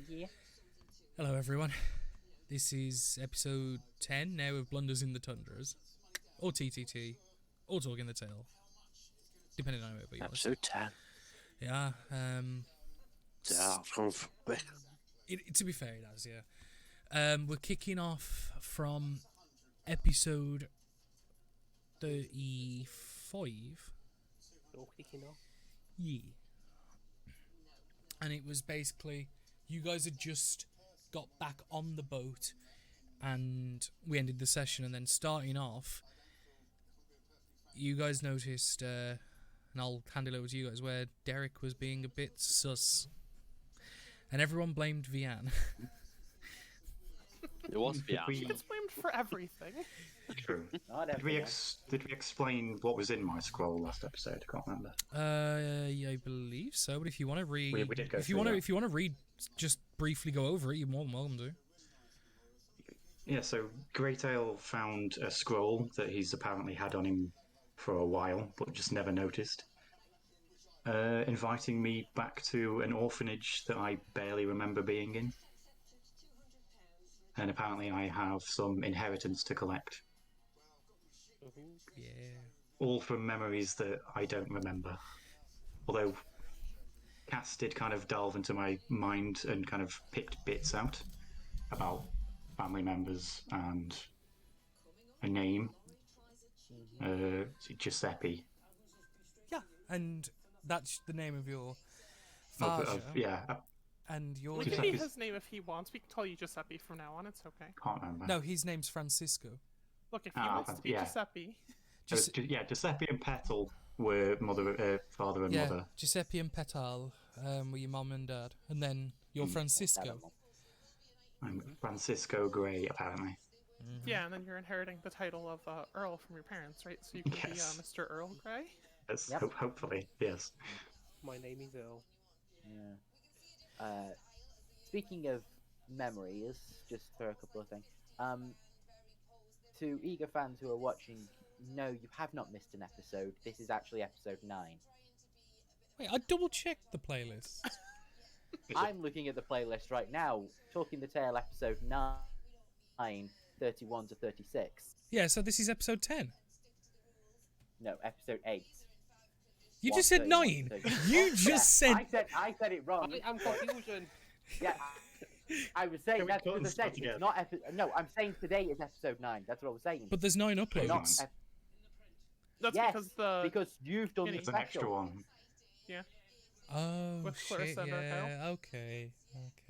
Yeah. Hello, everyone. This is episode 10 now of Blunders in the Tundras, or TTT, or Talking the Tale, depending on whoever you want to say. Episode 10. Yeah, Yeah, it's going quick. to be fair, it has, yeah. We're kicking off from episode 35. All kicking off. Yeah. And it was basically, you guys had just got back on the boat, and we ended the session, and then starting off, you guys noticed, and I'll hand it over to you guys, where Derek was being a bit sus. And everyone blamed Vian. It was Did Vian. we- She gets blamed for everything. True. Not Did we, everyone. did we explain what was in my scroll last episode? I can't remember. Yeah, I believe so. But if you want to read, We did go if you through want to, that. if you want to read, just briefly go over it. You're more than welcome to. Yeah, so Greytail found a scroll that he's apparently had on him for a while, but just never noticed. Inviting me back to an orphanage that I barely remember being in. And apparently I have some inheritance to collect. Yeah. All from memories that I don't remember. Although Cass did kind of delve into my mind and kind of picked bits out about family members and a name. Giuseppe. Yeah, and that's the name of your Oh, father. yeah, I And your We can Giuseppe. be his name if he wants. We can call you Giuseppe from now on. It's okay. can't remember. no, his name's Francisco. Look, if he Ah, wants to be yeah. Giuseppe, Giuseppe and Petal were father and Yeah, mother. Giuseppe and Petal were your mum and dad, and then your Francisco. I'm Francisco Grey, apparently. yeah, and then you're inheriting the title of Earl from your parents, right? So you can Yes. be Mr. Earl Grey. Yes, Yep. hopefully, yes. My name is Earl. Yeah. Speaking of memories, just for a couple of things. To eager fans who are watching, no, you have not missed an episode. This is actually episode 9. Wait, I double checked the playlist. I'm looking at the playlist right now. Talking the Tale episode 9, 31 to 36. Yeah, so this is episode 10. No, episode 8. You just said 9. 131. You just Yeah, said. I said it wrong. I'm confusion. Yeah, I was saying Can we that's cut what and I start said. again? It's not no, I'm saying today is episode 9. That's what I was saying. But there's 9 Not uploads. That's yes, because you've done the It's It's an special. extra one. Oh, With shit, Clarissa and Raquel. yeah, okay.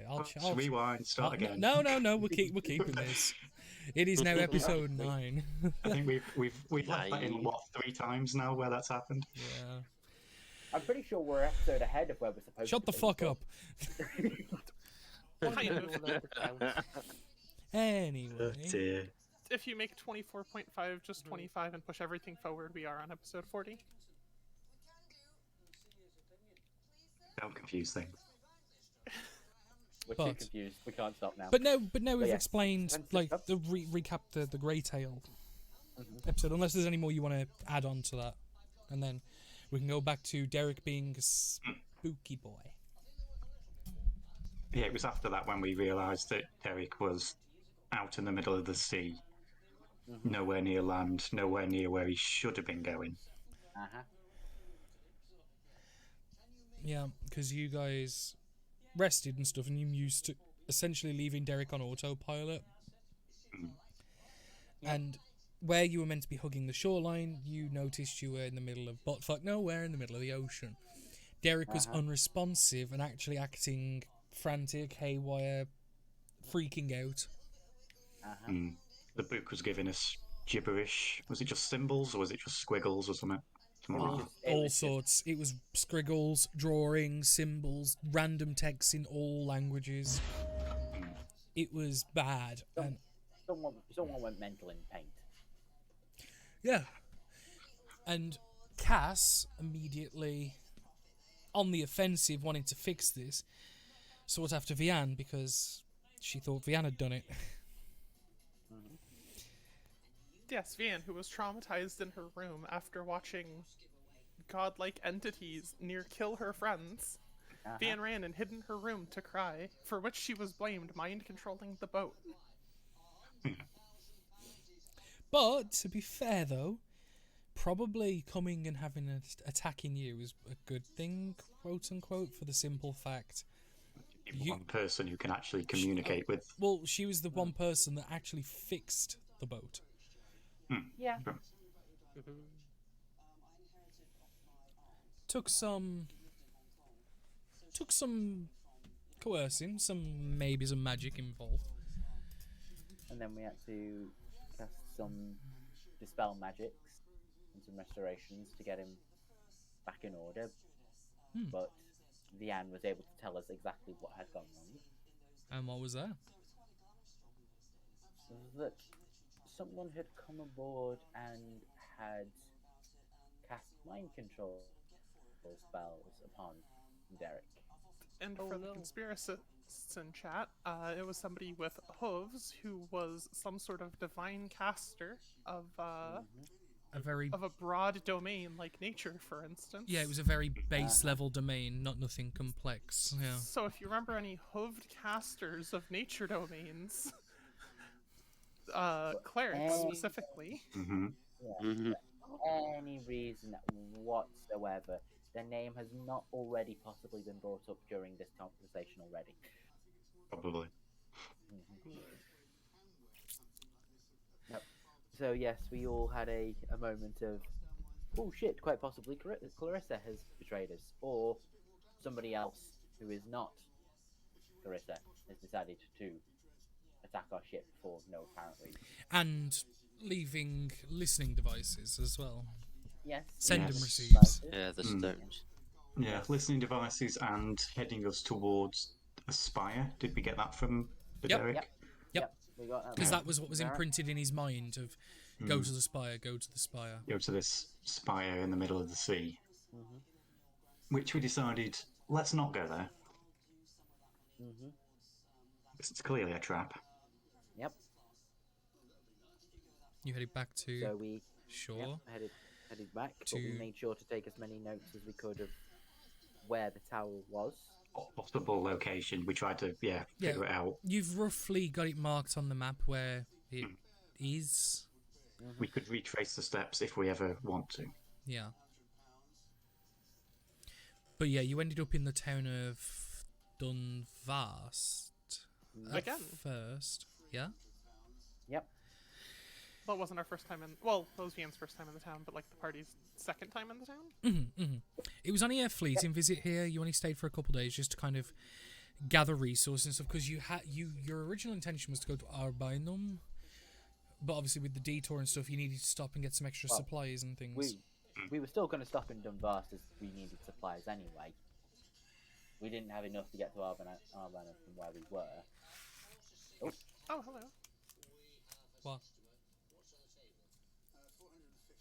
Let's rewind, start again. No, we're keeping this. It is now episode 9. I think we've left that in, Nine. what, 3 times now where that's happened? Yeah. I'm pretty sure we're an episode ahead of where we're supposed Shut to the be, fuck but- up. kind of. Anyway. Oh, dear. If you make 24.5 just 25 and push everything forward, we are on episode 40. Don't confuse things. We're too But- confused. We can't stop now. But now we've yeah, explained, Francis, like, up. the recap the Greytail Mhm. episode, unless there's any more you want to add on to that. And then we can go back to Derek being a spooky boy. Yeah, it was after that when we realised that Derek was out in the middle of the sea, nowhere near land, nowhere near where he should have been going. Uh-huh. Yeah, because you guys rested and stuff, and you used to essentially leaving Derek on autopilot. And where you were meant to be hugging the shoreline, you noticed you were in the middle of buttfuck nowhere in the middle of the ocean. Derek was unresponsive and actually acting frantic, haywire, freaking out. The book was giving us gibberish. Was it just symbols or was it just squiggles or something? Something like that. All sorts. It was scriggles, drawings, symbols, random texts in all languages. It was bad. And Someone went mental in paint. yeah. And Cass, immediately on the offensive, wanting to fix this, sought after Vian because she thought Vian had done it. Yes, Vian, who was traumatized in her room after watching godlike entities near kill her friends. Vian ran and hid in her room to cry, for which she was blamed mind-controlling the boat. But to be fair, though, probably coming and having an attacking you is a good thing, quote unquote, for the simple fact. One person who can actually communicate with. Well, she was the one person that actually fixed the boat. Yeah. Took some coercing, maybe some magic involved. And then we had to cast some dispel magics and some restorations to get him back in order. But Vian was able to tell us exactly what had gone wrong. And what was that? That someone had come aboard and had cast mind control spells upon Derek. And for the conspiracists in chat, it was somebody with hooves who was some sort of divine caster of a broad domain like nature, for instance. Yeah, it was a very base level domain, not nothing complex. Yeah. So if you remember any hooved casters of nature domains, clerics specifically. Any reason whatsoever, their name has not already possibly been brought up during this conversation already. Probably. Yep. So yes, we all had a moment of, oh shit, quite possibly Clarissa has betrayed us, or somebody else who is not Clarissa has decided to attack our ship for no apparent reason. And leaving listening devices as well. Yes. Send and Yes. receives. Yeah, the stones. Yeah, listening devices and heading us towards a spire. Did we get that from the Yep. Derek? Yep. We got that. Because that was what was imprinted in his mind of go to the spire, go to the spire. Go to this spire in the middle of the sea. Which we decided, let's not go there. It's clearly a trap. Yep. You headed back to So we shore. headed back, but we To- made sure to take as many notes as we could of where the tower was. Possible location. We tried to, figure it out. You've roughly got it marked on the map where it is. We could retrace the steps if we ever want to. Yeah. But yeah, you ended up in the town of Dunvast. Again. First. Yeah? Yep. Well, it wasn't our first time in. Well, it was Vian's first time in the town, but like the party's second time in the town. It was only a fleeting visit here. You only stayed for a couple of days just to kind of gather resources and stuff, because your original intention was to go to Arbinum, but obviously with the detour and stuff, you needed to stop and get some extra supplies and things. We were still going to stop in Dunvast as we needed supplies anyway. We didn't have enough to get to Arbana from where we were. Oh, hello. What?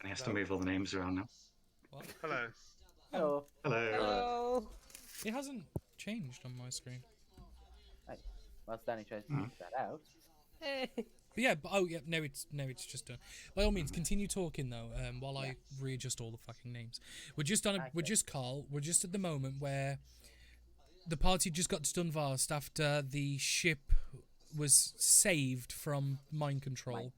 And he has to move all the names around now. What? Hello. Hello. Hello. It hasn't changed on my screen. Hey, whilst Danny tries to figure that out. But yeah, now it's just done. By all means, continue talking though, while I readjust all the fucking names. We're just at the moment where the party just got to Dunvast after the ship was saved from mind control.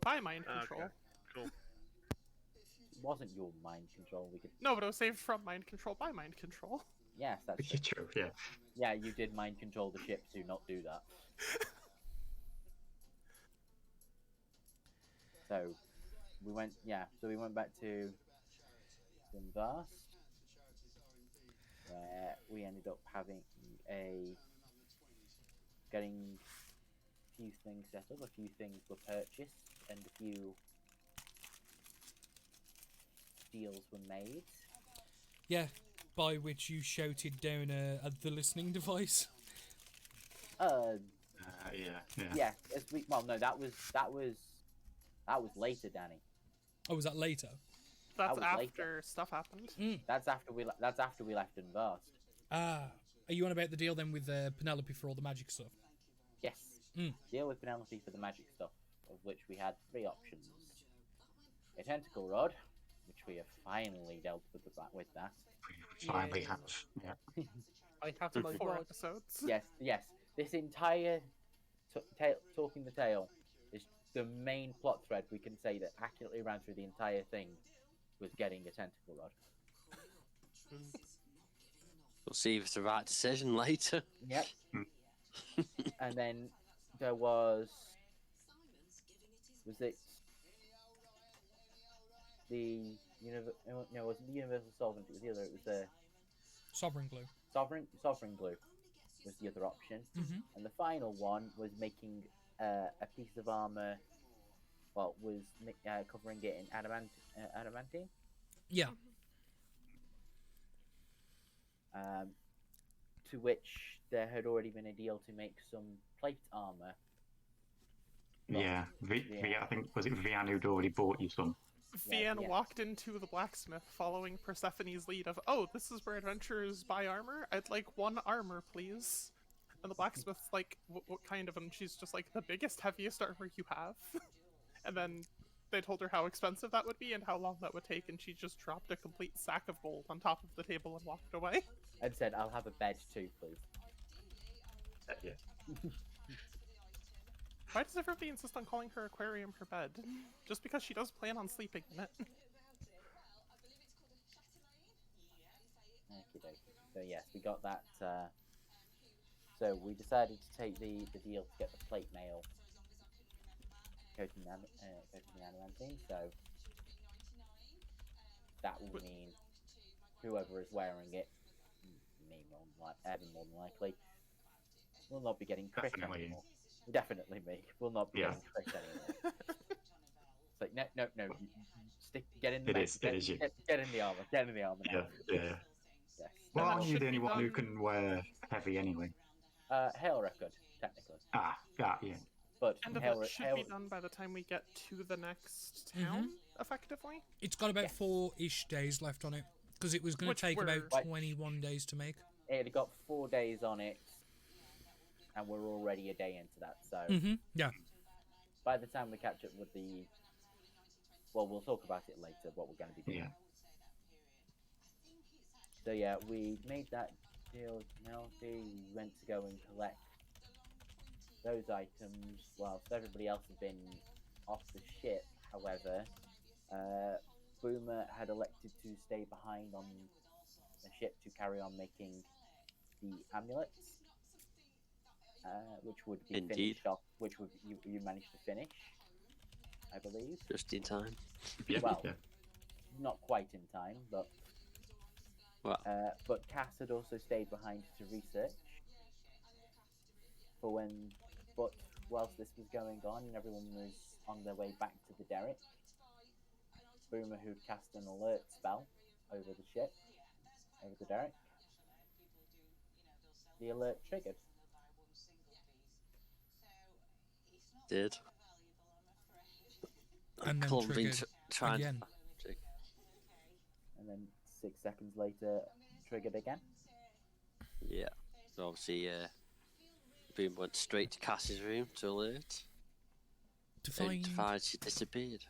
By mind control. Okay. Cool. It wasn't your mind control. We could. No, but it was saved from mind control by mind control. Yes, that's true. True, yeah. Yeah, you did mind control the ship to not do that. So we went back to Dunvast, where we ended up getting a few things set up, a few things were purchased, and a few deals were made. Yeah, by which you shouted down at the listening device. Yeah. That was later, Danny. Oh, was that later? That's was after later. stuff happened. That's after we left Dunvast. Ah, are you on about the deal then with Penelope for all the magic stuff? Yes. Deal with Penelope for the magic stuff, of which we had 3 options. A tentacle rod, which we have finally dealt with that. We finally have. Yeah. I have my 4 God. episodes. Yes. This entire talking the tale is the main plot thread. We can say that accurately ran through the entire thing was getting a tentacle rod. We'll see if it's the right decision later. Yep. And then there was it the no, it wasn't the universal solvent. It was the other. It was the Sovereign glue. sovereign glue was the other option. And the final one was making a piece of armor. Well, was covering it in adamantine. Yeah. To which there had already been a deal to make some plate armor. Yeah. I think, was it Vian who'd already bought you some? Vian walked into the blacksmith following Persephone's lead of, oh, this is where adventurers buy armor? I'd like 1 armor, please. And the blacksmith's like, what kind of? And she's just like, the biggest, heaviest armor you have. And then they told her how expensive that would be and how long that would take, and she just dropped a complete sack of gold on top of the table and walked away. And said, I'll have a bed too, please. Yeah. Why does everybody insist on calling her aquarium her bed? Just because she does plan on sleeping in it. So yes, we got that. So we decided to take the deal to get the plate mail coating the adamantine. So that will mean whoever is wearing it, me Evan more than likely, will not be getting Chris anymore. Definitely me. Will not be getting Chris anymore. It's like no. Get in the It is you. Get in the armor. Get in the armor now. Yeah. Yes. Well, that aren't you should the be only one who done- can wear heavy anyway? Hail record technically, Yeah. but And hail, that should be done by the time we get to the next town, effectively. It's got about 4-ish days left on it, because it was going Which to take we're- about 21 days to make. It had got 4 days on it, and we're already a day into that. So Yeah. by the time we catch up with we'll talk about it later. What we're going to be doing. Yeah. So yeah, we made that deal with Penelope. We went to go and collect those items whilst everybody else had been off the ship. However, Boomer had elected to stay behind on the ship to carry on making the amulets, which would be Indeed. finished off. Which would you managed to finish, I believe. Just in time. Well, not quite in time, but. Well, But Cass had also stayed behind to research but whilst this was going on and everyone was on their way back to the derrick, Boomer, who'd cast an alert spell over the ship, over the derrick, the alert triggered. did. And then Club been triggered trying again. And then 6 seconds later, triggered again. Yeah. So obviously, Boom went straight to Cassie's room to alert. To And find to find she disappeared.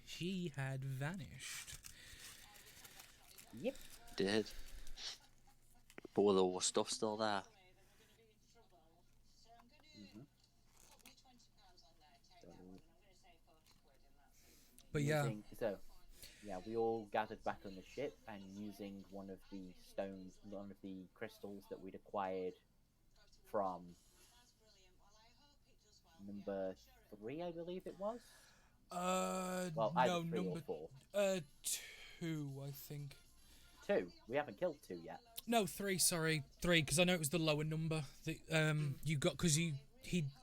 she had vanished. Yep. Did. But with all the stuff still there. But yeah, We all gathered back on the ship and using one of the crystals that we'd acquired from number 3, I believe it was. Well, either no, 3 number or 4. 2, I think. 2. We haven't killed 2 yet. No, 3. Sorry, 3, because I know it was the lower number that you got, because he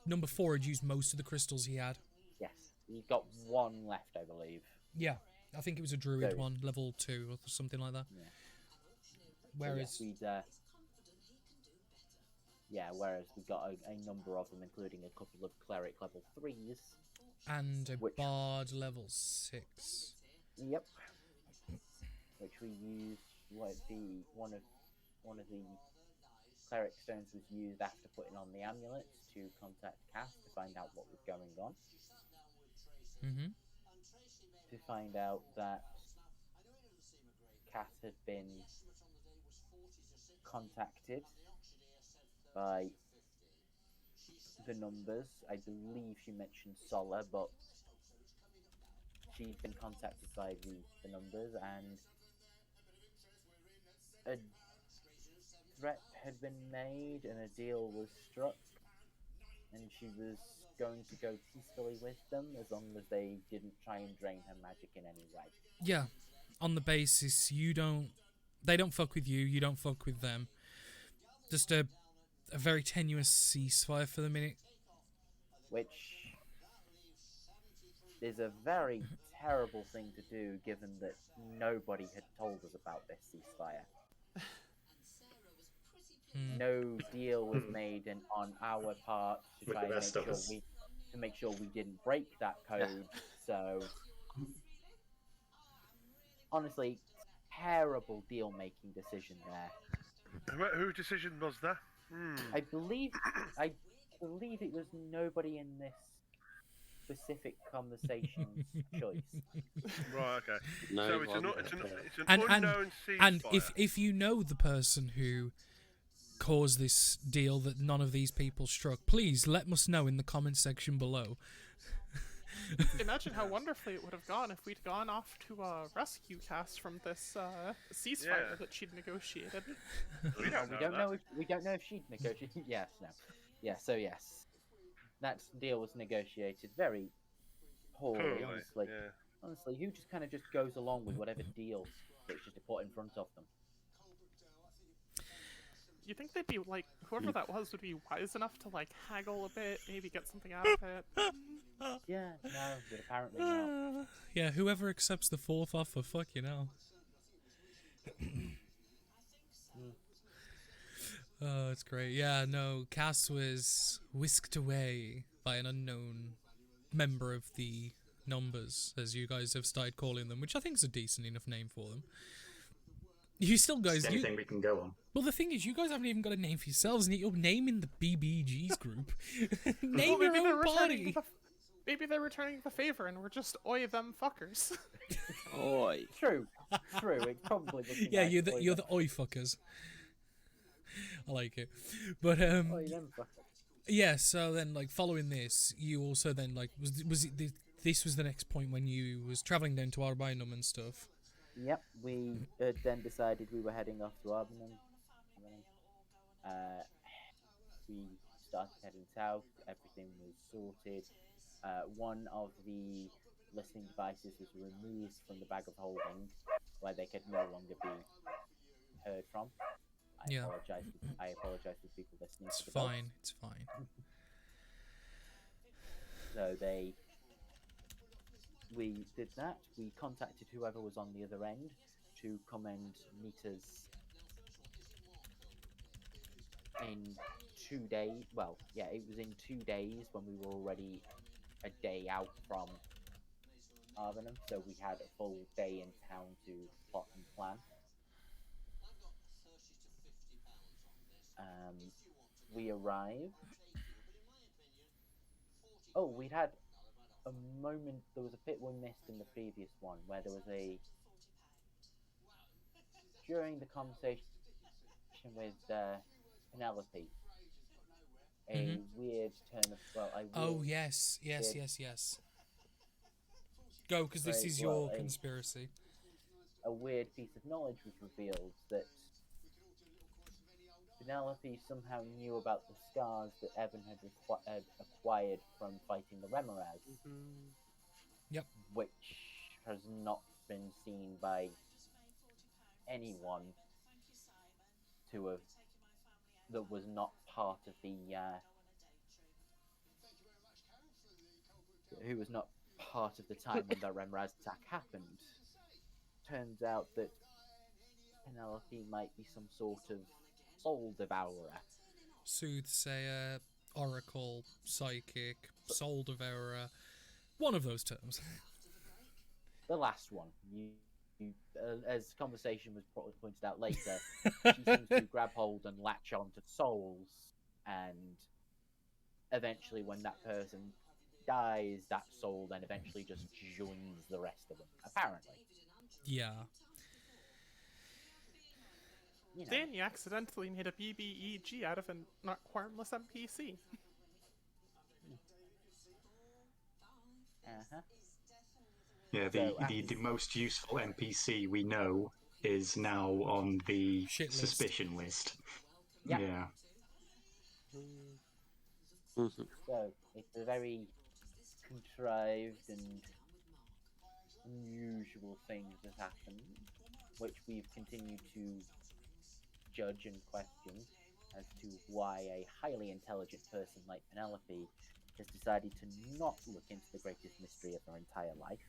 number 4 had used most of the crystals he had. Yes, he got 1 left, I believe. Yeah, I think it was a druid So- one, level 2 or something like that. Yeah. Whereas, So, whereas we got a number of them, including a couple of cleric level 3s. and a which- bard level 6. Yep. Which we used. One of the cleric stones was used after putting on the amulets to contact Cass to find out what was going on. Mm-hmm. To find out that Cass had been contacted by the numbers. I believe she mentioned Sola, but she'd been contacted by the numbers, and a threat had been made and a deal was struck, and she was going to go peacefully with them as long as they didn't try and drain her magic in any way. Yeah, on the basis they don't fuck with you, you don't fuck with them. Just a very tenuous ceasefire for the minute. Which is a very terrible thing to do, given that nobody had told us about this ceasefire. No deal was made on our part to try and make sure we didn't break that code. So honestly, terrible deal making decision there. Whose decision was that? I believe it was nobody in this specific conversation's choice. Right, okay. No, So it it's wasn't. an unknown ceasefire. And if you know the person who caused this deal that none of these people struck, please let us know in the comment section below. Imagine how wonderfully it would have gone if we'd gone off to a rescue cast from this ceasefire that she'd negotiated. We don't know if she'd negotiated. Yes, no. Yeah, so yes. That deal was negotiated very poorly, honestly. Yeah. Honestly, who just kind of just goes along with whatever deal that's just put in front of them? You think they'd be like, whoever that was would be wise enough to like haggle a bit, maybe get something out of it? Yeah, no, but apparently not. Yeah, whoever accepts the fourth offer, fuck you know. Oh, it's great. Yeah, no, Cass was whisked away by an unknown member of the numbers, as you guys have started calling them, which I think is a decent enough name for them. You still guys... Anything we can go on. Well, the thing is, you guys haven't even got a name for yourselves, and you're naming the BBG's group. Name your own party! Maybe they're returning the favor and we're just oi them fuckers. Oi. True. It's probably looking Yeah, like you're the oi fuckers. I like it. But, oi them fuckers. yeah, so then, like, following this, you also then, like, this was the next point when you was travelling down to Arbanum and stuff. Yep, we then decided we were heading off to Arbanum. We started heading south, everything was sorted. One of the listening devices was removed from the bag of holding, where they could no longer be heard from. I apologize to people listening. It's fine. It's fine. So we did that. We contacted whoever was on the other end to come and meet us in 2 days. Well, yeah, it was in 2 days when we were already a day out from Arbanum, so we had a full day in town to plot and plan. We arrived. Oh, we had a moment. There was a bit we missed in the previous one, where there was during the conversation with Penelope, a weird turn of Oh yes. Go, because this is your conspiracy. A weird piece of knowledge was revealed that Penelope somehow knew about the scars that Evan had acquired from fighting the Remoraz. Yep. Which has not been seen by anyone that was not part of the who was not part of the time when the Remoraz attack happened. Turns out that Penelope might be some sort of soul devourer. Soothsayer, oracle, psychic, soul devourer, one of those terms. The last one. As conversation was pointed out later, she seems to grab hold and latch onto souls, and eventually when that person dies, that soul then eventually just joins the rest of them, apparently. Yeah. you know. Danny accidentally made a BBEG out of a not harmless NPC. Uh-huh. Yeah, So, the most useful NPC we know is now on the Shit list. suspicion list. Yeah. Yeah. So it's a very contrived and unusual thing that happened, which we've continued to judge and question as to why a highly intelligent person like Penelope has decided to not look into the greatest mystery of her entire life,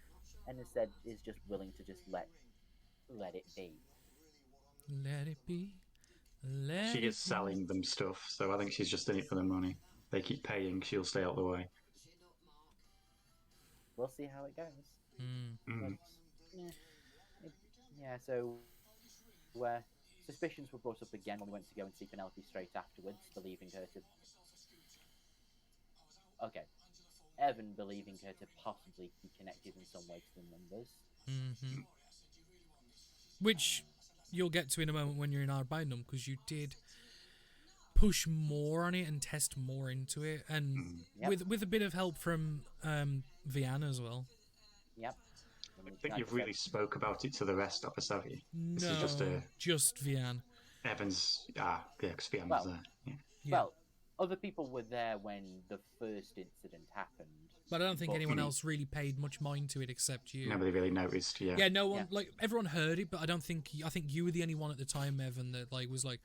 and instead is just willing to just let it be. Let it be. Let She it is be. selling them stuff, so I think she's just in it for the money. They keep paying, she'll stay out of the way. We'll see how it goes. Mm. Yeah, so where suspicions were brought up again when we went to go and see Penelope straight afterwards, believing her to... Okay. Evan believing her to possibly be connected in some way to the numbers. Mm-hmm. Which you'll get to in a moment when you're in Arbainum, because you did push more on it and test more into it, and Yep. with a bit of help from Vianna as well. Yep. I think you've really spoke about it to the rest of us, have you? This No, is just Vianne. Evans. Yeah, because Vianna's Well, there. Yeah. Well, other people were there when the first incident happened. But I don't think anyone else really paid much mind to it except you. Nobody really noticed, yeah. Yeah, no one, like, everyone heard it, but I think you were the only one at the time, Evan, that, like, was like,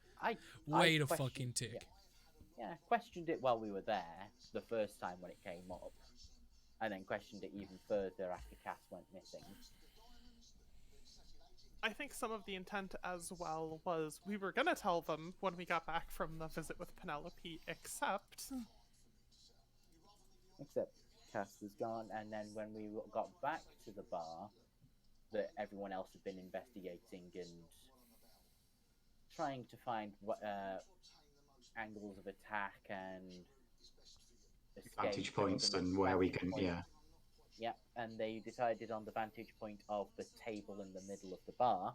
wait a fucking tick. Yeah, questioned it while we were there, the first time when it came up, and then questioned it even further after Cass went missing. I think some of the intent as well was we were gonna tell them when we got back from the visit with Penelope, except Cass was gone, and then when we got back to the bar, that everyone else had been investigating and trying to find angles of attack and vantage points and where we can, yeah. Yep, and they decided on the vantage point of the table in the middle of the bar.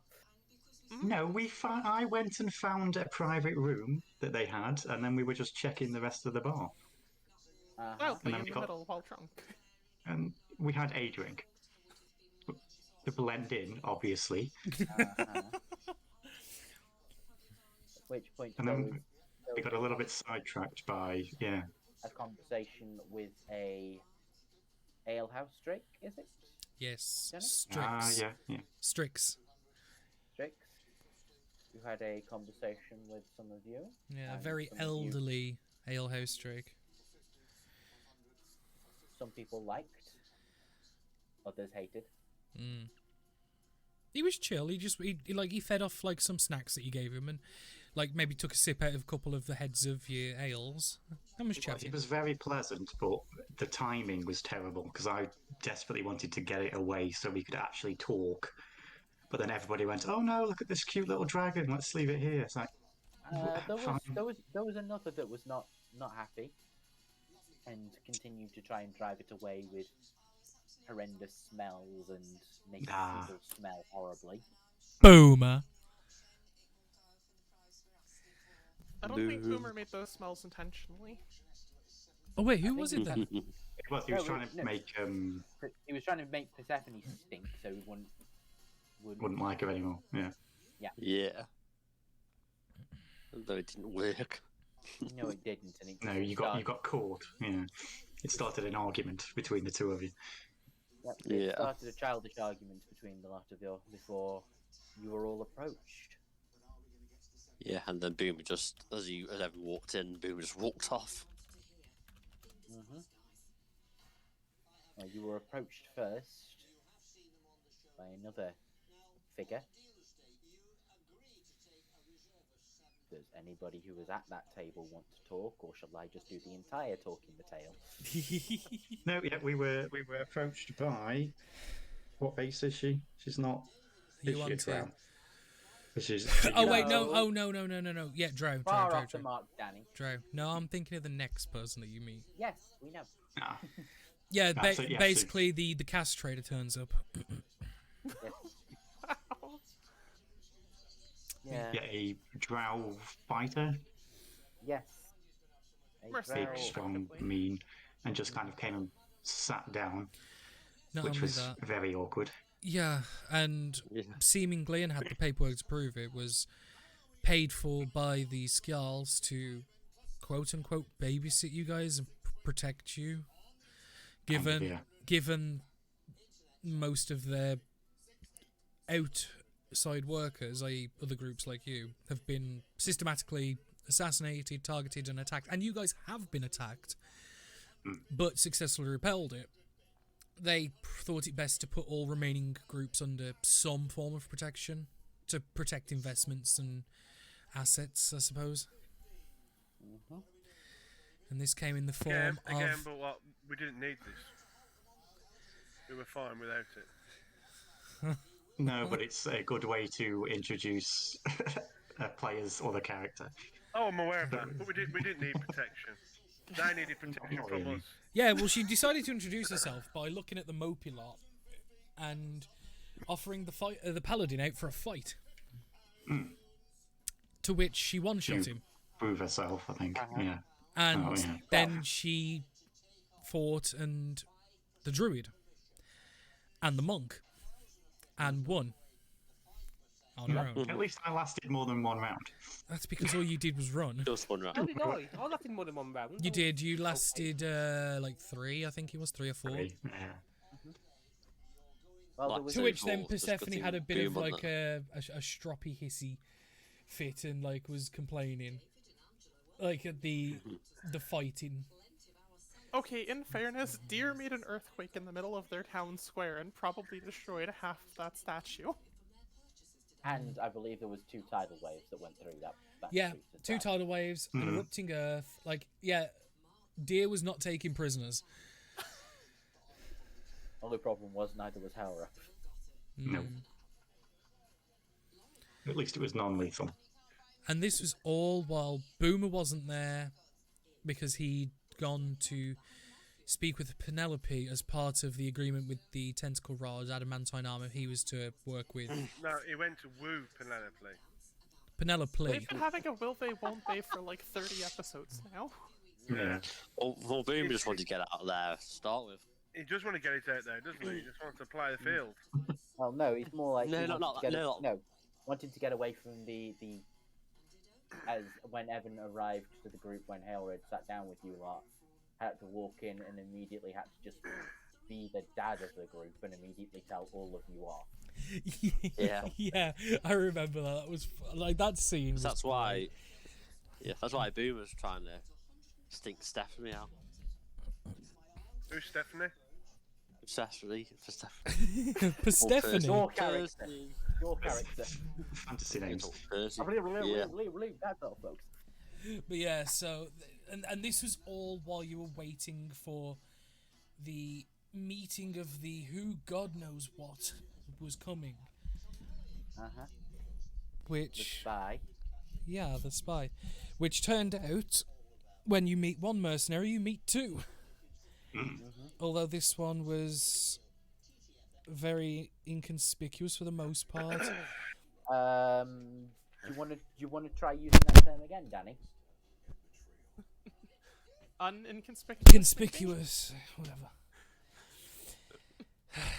No, I went and found a private room that they had, and then we were just checking the rest of the bar. Wildly in the middle while drunk. And we had a drink. To blend in, obviously. At which point and then we got a little bit sidetracked by, a conversation with a alehouse Drake, is it? Yes, Strix. Yeah. Strix. Who had a conversation with some of you. Yeah, a very elderly alehouse Drake. Some people liked, others hated. He was chill. He fed off like some snacks that you gave him, and like maybe took a sip out of a couple of the heads of your ales. And was chatting. It was very pleasant, but the timing was terrible because I desperately wanted to get it away so we could actually talk. But then everybody went, "Oh no! Look at this cute little dragon. Let's leave it here." It's like there was another that was not happy, and continued to try and drive it away with horrendous smells and making people smell horribly. Boomer. I don't think Boomer made those smells intentionally. Oh wait, who was it then? He was trying to make He was trying to make Persephone stink, so he wouldn't like her anymore. Yeah. Although it didn't work. No, it didn't. And you got caught. Yeah, it started an argument between the two of you. It started a childish argument between the lot of you before you were all approached. Yeah, and then Boomer just, as everyone walked in, Boomer just walked off. Well, you were approached first by another figure. Does anybody who was at that table want to talk, or shall I just do the entire talking the tale? No, we were approached by. What race is she? She's not. You want to? Wait, no! Oh no! Yeah, Drow. Far off the mark, Danny. Drow. No, I'm thinking of the next person that you meet. Yes, we know. Yeah, basically the cast trader turns up. Yeah. get a drow fighter, Yes. A Mercenary. big, drow- strong, effectively. mean, and just kind of came and sat down, Not which only was that, very awkward. yeah, and Yeah. seemingly, and had the paperwork to prove it, was paid for by the Skjalls to quote unquote babysit you guys and protect you. Given yeah. given most of their outside workers, i.e. other groups like you, have been systematically assassinated, targeted and attacked, and you guys have been attacked, but successfully repelled it, they thought it best to put all remaining groups under some form of protection to protect investments and assets, I suppose. And this came in the form Again, of... but what? We didn't need this. We were fine without it. No, but it's a good way to introduce a player's other character. Oh, I'm aware of that, but we didn't need protection. They needed protection Not from really. us. Yeah, well, she decided to introduce herself by looking at the Mopey lot and offering the paladin out for a fight. To which she one-shot To him. prove herself, I think. Yeah. And Oh, yeah. then she fought and the druid and the monk and won on her own. At least I lasted more than one round. That's because all you did was run. Just one How round. did I? I lasted more than one round. You did. You lasted like 3, I think it was 3 or 4. Yeah. Well, there Like was To a- which then Just got Persephone to had a bit of boom on like a stroppy hissy fit and like was complaining, like at the fighting. Okay, in fairness, Deer made an earthquake in the middle of their town square and probably destroyed half of that statue. And I believe there was 2 tidal waves that went through that. Yeah, street as 2 well. tidal waves, an erupting earth. Like, yeah, Deer was not taking prisoners. Only problem was neither was Howrah. No. At least it was non-lethal. And this was all while Boomer wasn't there because he'd gone to speak with Penelope as part of the agreement with the tentacle rod adamantine armor he was to work with. No, he went to woo Penelope. Penelope. They've been having a will they, won't they for like 30 episodes now. Yeah. Well, Boom just wanted to get out of there to start with. He just want to get it out there, doesn't he? He just wants to play the field. Well, no, he's more like No, he not wanted to that- get no. wanted to get away from the as when Evan arrived to the group when Hale had sat down with you lot, had to walk in and immediately had to just be the dad of the group and immediately tell all of you off. Yeah. Yeah, I remember that. That was like that scene. Was That's why. great. Yeah, that's why Boom was trying to stink Stephanie out. Who's Stephanie? Stephanie for Stephanie. For Stephanie. Your character. Your character. Fantasy names. Percy. Yeah. Yeah. That's all, folks. But yeah, so and this was all while you were waiting for the meeting of the who God knows what was coming, The which spy. yeah, the spy, which turned out when you meet one mercenary, you meet 2. Although this one was very inconspicuous for the most part. Do you want to try using that term again, Danny? Inconspicuous. Conspicuous, whatever.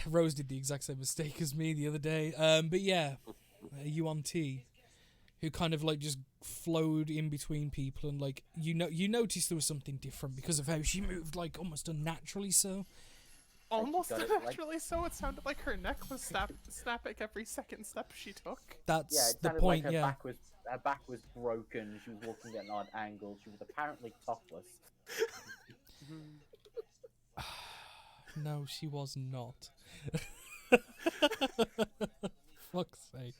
Rose did the exact same mistake as me the other day. But yeah, UNT, who kind of like just flowed in between people and like you noticed there was something different because of how she moved, like almost unnaturally so. Almost got it, like- naturally so. It sounded like her neck was snapping every second step she took. That's Yeah, it the sounded point. like her Yeah, back was broken. She was walking at an odd angle. She was apparently topless. no, she was not. Fuck's sake.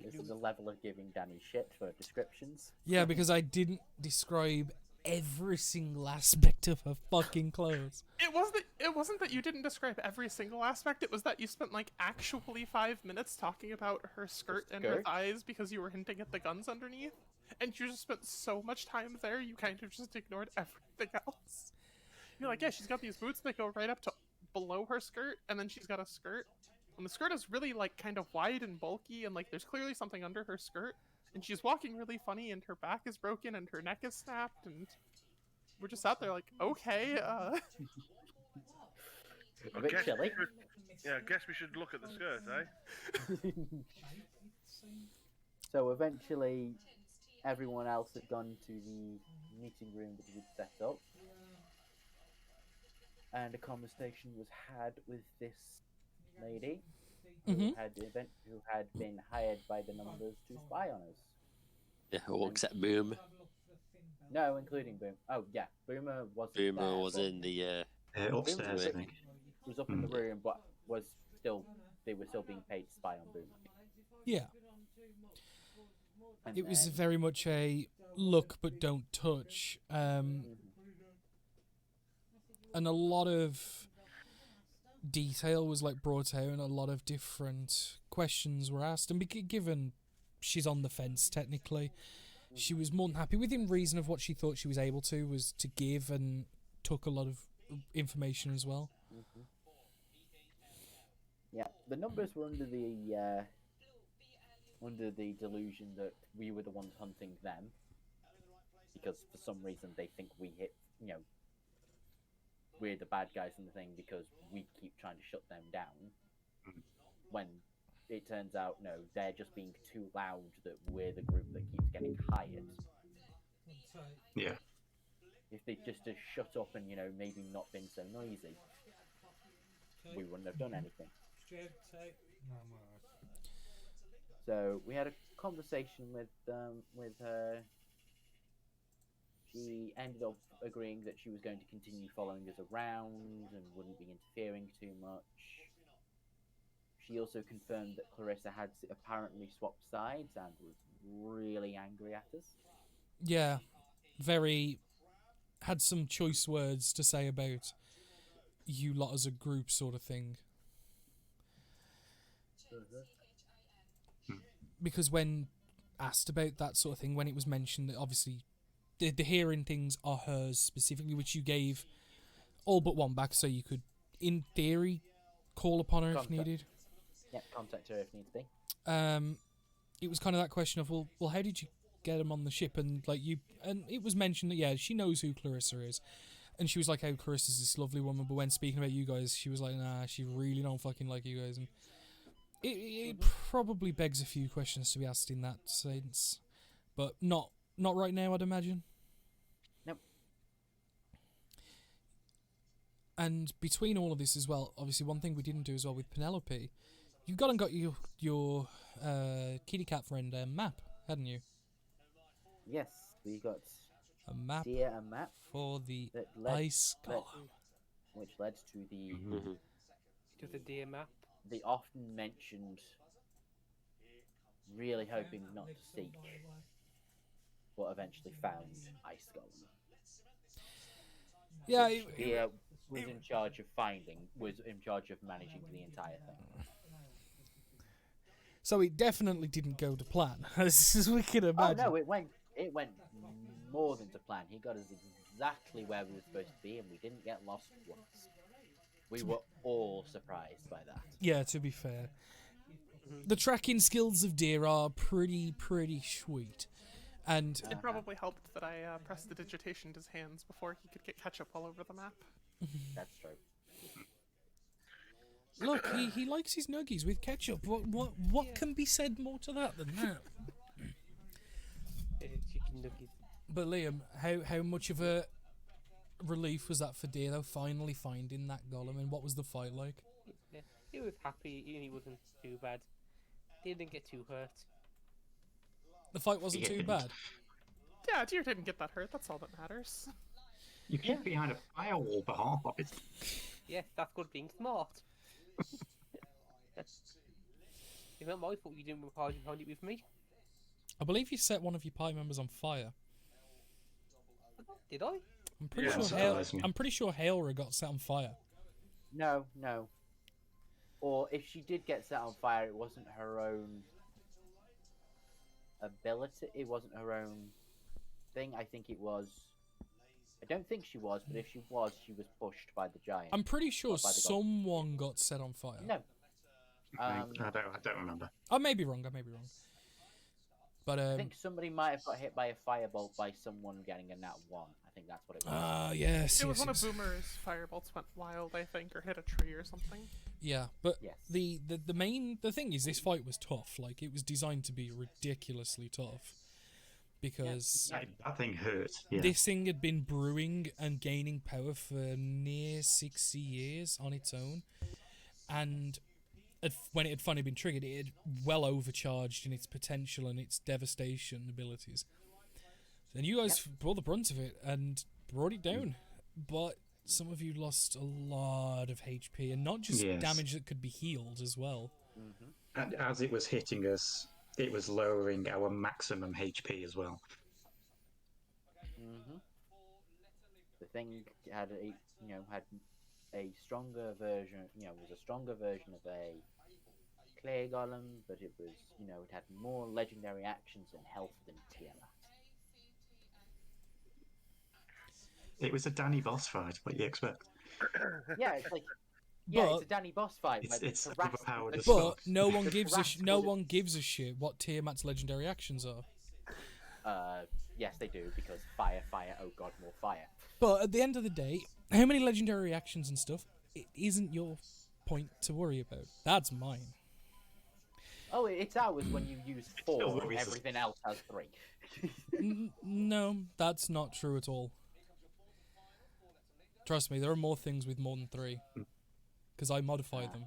This is a level of giving Danny shit for descriptions. Yeah, because I didn't describe every single aspect of her fucking clothes. It wasn't that you didn't describe every single aspect. It was that you spent like actually 5 minutes talking about her skirt and her skirt? thighs because you were hinting at the guns underneath, and you just spent so much time there you kind of just ignored everything else. You're like, yeah, she's got these boots that go right up to below her skirt, and then she's got a skirt, when the skirt is really like kind of wide and bulky, and like there's clearly something under her skirt, and she's walking really funny, and her back is broken, and her neck is snapped, and we're just out there like, okay, A bit chilly. I guess we should look at the skirt, eh? So eventually, everyone else had gone to the meeting room that we'd set up, and a conversation was had with this lady who had been hired by the numbers to spy on us. Yeah, all except Boom. No, including Boom. Oh yeah, Boomer wasn't Boomer there, was but in the Upstairs, I think. was up in the room, but they were still being paid to spy on Boom. Yeah. And It was then- very much a look but don't touch. And a lot of detail was like brought out, and a lot of different questions were asked. And given she's on the fence technically, she was more than happy within reason of what she thought she was able to was to give, and took a lot of information as well. Yeah, the numbers were under the delusion that we were the ones hunting them, because for some reason they think we're the bad guys in the thing because we keep trying to shut them down. When it turns out, no, they're just being too loud, that we're the group that keeps getting hired. Yeah. If they just had shut up and, maybe not been so noisy, we wouldn't have done anything. So we had a conversation with her. She ended up agreeing that she was going to continue following us around and wouldn't be interfering too much. She also confirmed that Clarissa had apparently swapped sides and was really angry at us. Yeah, had some choice words to say about you lot as a group, sort of thing. Because when asked about that sort of thing, when it was mentioned that obviously the hearing things are hers specifically, which you gave all but one back, so you could, in theory, call upon her if needed. Yeah, contact her if needs be. It was kind of that question of, well, how did you get him on the ship? And and it was mentioned that, yeah, she knows who Clarissa is. And she was like, how Clarissa's this lovely woman, but when speaking about you guys, she was like, nah, she really don't fucking like you guys. And it probably begs a few questions to be asked in that sense. But not right now, I'd imagine. Nope. And between all of this as well, obviously one thing we didn't do as well with Penelope, you've got your kitty cat friend map, hadn't you? Yes, we got A map a map for the that led, ice golem. which led to the To the deer map. the often mentioned, really hoping not to seek, but eventually found ice golem. Yeah, Dia was in charge of managing the entire thing. so it definitely didn't go to plan, as we can imagine. Oh no, it went more than to plan. He got us exactly where we were supposed to be, and we didn't get lost once. We were all surprised by that. Yeah, to be fair. The tracking skills of deer are pretty sweet. And it probably helped that I pressed the digitation to his hands before he could get ketchup all over the map. That's true. look, he likes his nuggies with ketchup. What can be said more to that than that? Chicken nuggets. But Liam, how much of a relief was that for Deer, though, finally finding that golem, and what was the fight like? Yeah, he was happy. He wasn't too bad. He didn't get too hurt. The fight wasn't too bad. Yeah, deer didn't get that hurt. That's all that matters. You keep behind a firewall for half of it. Yes, that's good being smart. It's not my fault you didn't record you found it with me. I believe you set one of your party members on fire. Did I? I'm pretty Yeah, sure surprised me. I'm pretty sure Hailra got set on fire. No. Or if she did get set on fire, it wasn't her own ability. It wasn't her own thing. I think it was. I don't think she was, but if she was pushed by the giant. I'm pretty sure Or by the god. someone got set on fire. No. I don't remember. I may be wrong. But I think somebody might have got hit by a firebolt by someone getting a nat 1. I think that's what it was. yes. It was yes, one of yes. Boomer's firebolts went wild, I think, or hit a tree or something. Yeah, but Yes. the thing is, this fight was tough. Like, it was designed to be ridiculously tough because That thing hurt. Yeah. this thing had been brewing and gaining power for near 60 years on its own, and when it had finally been triggered, it had well overcharged in its potential and its devastation abilities. And you guys brought the brunt of it and brought it down, but some of you lost a lot of HP, and not just damage that could be healed as well. And as it was hitting us, it was lowering our maximum HP as well. The thing had a stronger version. Was a stronger version of a clay golem, but it was it had more legendary actions and health than Tiamat. It was a Danny boss fight. What do you expect? Yeah, it's like it's a Danny boss fight. It's where the overpowered as But fuck. no one gives a shit what Tiamat's legendary actions are. Yes, they do, because fire, oh god, more fire. But at the end of the day, how many legendary actions and stuff, it isn't your point to worry about. That's mine. Oh, it's ours when you use 4 and everything else has 3. No, that's not true at all. Trust me, there are more things with more than 3. Because I modify them.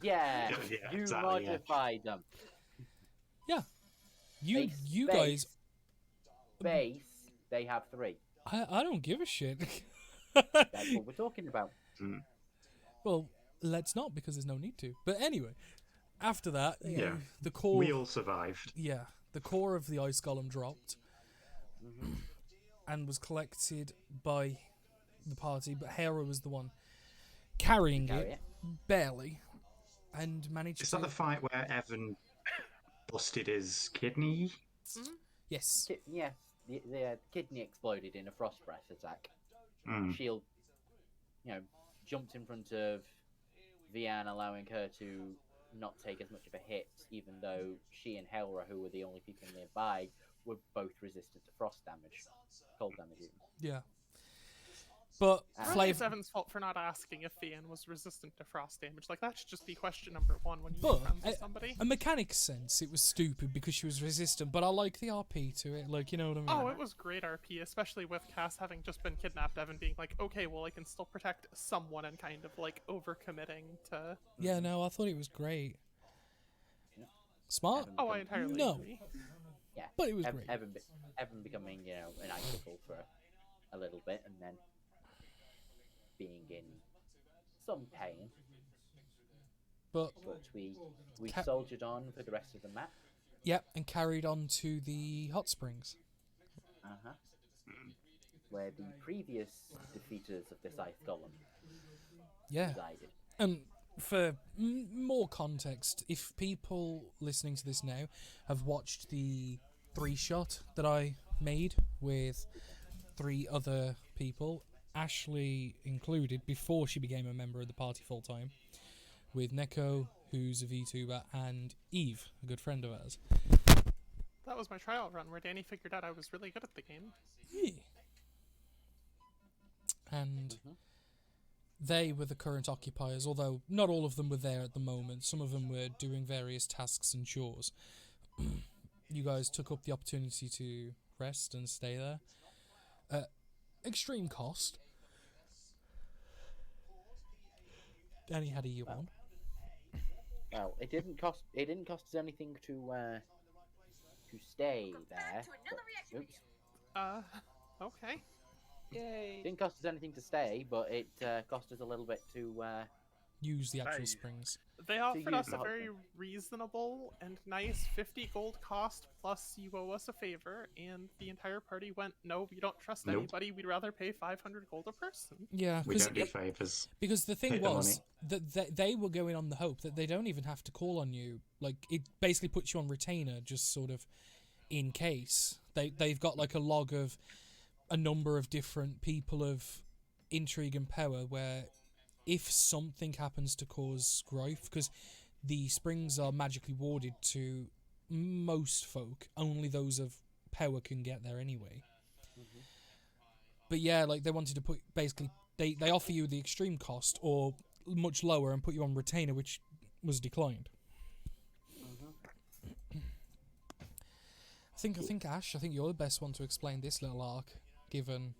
Yeah, Yeah, you exactly, modified them. Yeah. You Base, guys... Base, they have 3. I don't give a shit. That's what we're talking about. Well, let's not, because there's no need to. But anyway, after that, the core... We all survived. Yeah, the core of the ice golem dropped and was collected by the party, but Hera was the one carrying it, barely, and managed Is to... that the fight where Evan busted his kidney? Yes. Yes, the kidney exploded in a frost breath attack. Shield, jumped in front of Vianne, allowing her to not take as much of a hit, even though she and Hera, who were the only people nearby, were both resistant to frost damage, cold damage even. Yeah. But Really, it's Evan's fault for not asking if Vianne was resistant to frost damage. Like, that should just be question number 1 when you get friends with somebody. A mechanics sense, it was stupid because she was resistant, but I like the RP to it, like, you know what I mean? Oh, it was great RP, especially with Cass having just been kidnapped, Evan being like, okay, well, I can still protect someone, and kind of, like, overcommitting to... Yeah, no, I thought it was great. Smart? I entirely agree. Yeah, but it was great. Evan becoming, an icicle for a little bit, and then being in some pain. But we soldiered on for the rest of the map. Yep, and carried on to the hot springs. Where the previous defeaters of this ice golem resided. And for more context, if people listening to this now have watched the 3-shot that I made with 3 other people, Ashley included, before she became a member of the party full-time, with Neko, who's a VTuber, and Eve, a good friend of ours. That was my trial run where Danny figured out I was really good at the game. Yeah. And they were the current occupiers, although not all of them were there at the moment. Some of them were doing various tasks and chores. You guys took up the opportunity to rest and stay there. Extreme cost. Danny had a U1. Well, it didn't cost us anything to stay there. Oops. Okay. Yay. It didn't cost us anything to stay, but it cost us a little bit to use the actual springs. They offered us the a hot very springs. reasonable and nice 50 gold cost, plus you owe us a favor, and the entire party went, no, we don't trust anybody, we'd rather pay 500 gold a person. Yeah, We don't do favours. because the thing Take the was money. that they were going on the hope that they don't even have to call on you. Like, it basically puts you on retainer, just sort of in case. They've got like a log of a number of different people of intrigue and power where if something happens to cause grief, because the springs are magically warded to most folk. Only those of power can get there anyway. But yeah, like they wanted to put basically they offer you the extreme cost or much lower and put you on retainer, which was declined. I think Ash, I think you're the best one to explain this little arc, given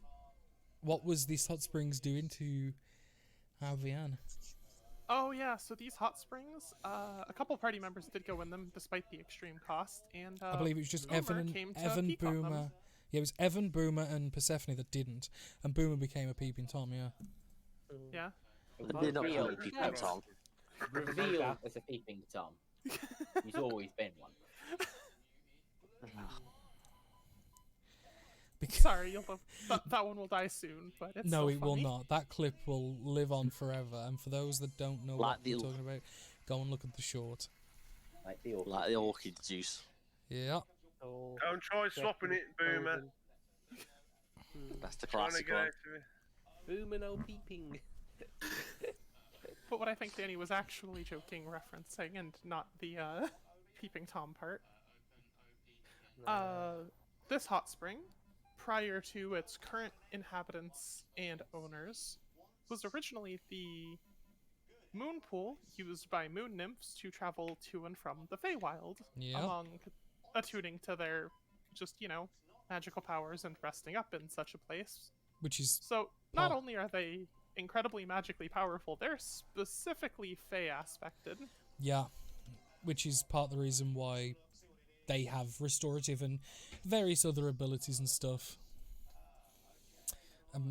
what was these hot springs doing to Vian. Oh yeah, so these hot springs, a couple party members did go in them despite the extreme cost, and I believe it was just Boomer Evan came to Evan peek on them. Boomer. Yeah, it was Evan, Boomer, and Persephone that didn't, and Boomer became a peeping Tom. Yeah. Yeah. They're not Reveal. really people, Tom. Revealed as a peeping Tom. He's always been one. Sorry, that one will die soon, but it's No, still it will funny. not. That clip will live on forever. And for those that don't know Like what we're the- talking about, go and look at the short. Like the orchid. Like the orchid juice. Yeah. Oh, Don't try swapping it, Boomer. That's the Trying to classic get one. out of it. Booming no peeping. But what I think Danny was actually joking, referencing, and not the peeping Tom part. This hot spring, prior to its current inhabitants and owners, was originally the moon pool used by moon nymphs to travel to and from the Feywild, Yeah. among attuning to their just, magical powers and resting up in such a place. Which is So, not Paul. only are they incredibly magically powerful, they're specifically Fey aspected. yeah, which is part of the reason why they have restorative and various other abilities and stuff.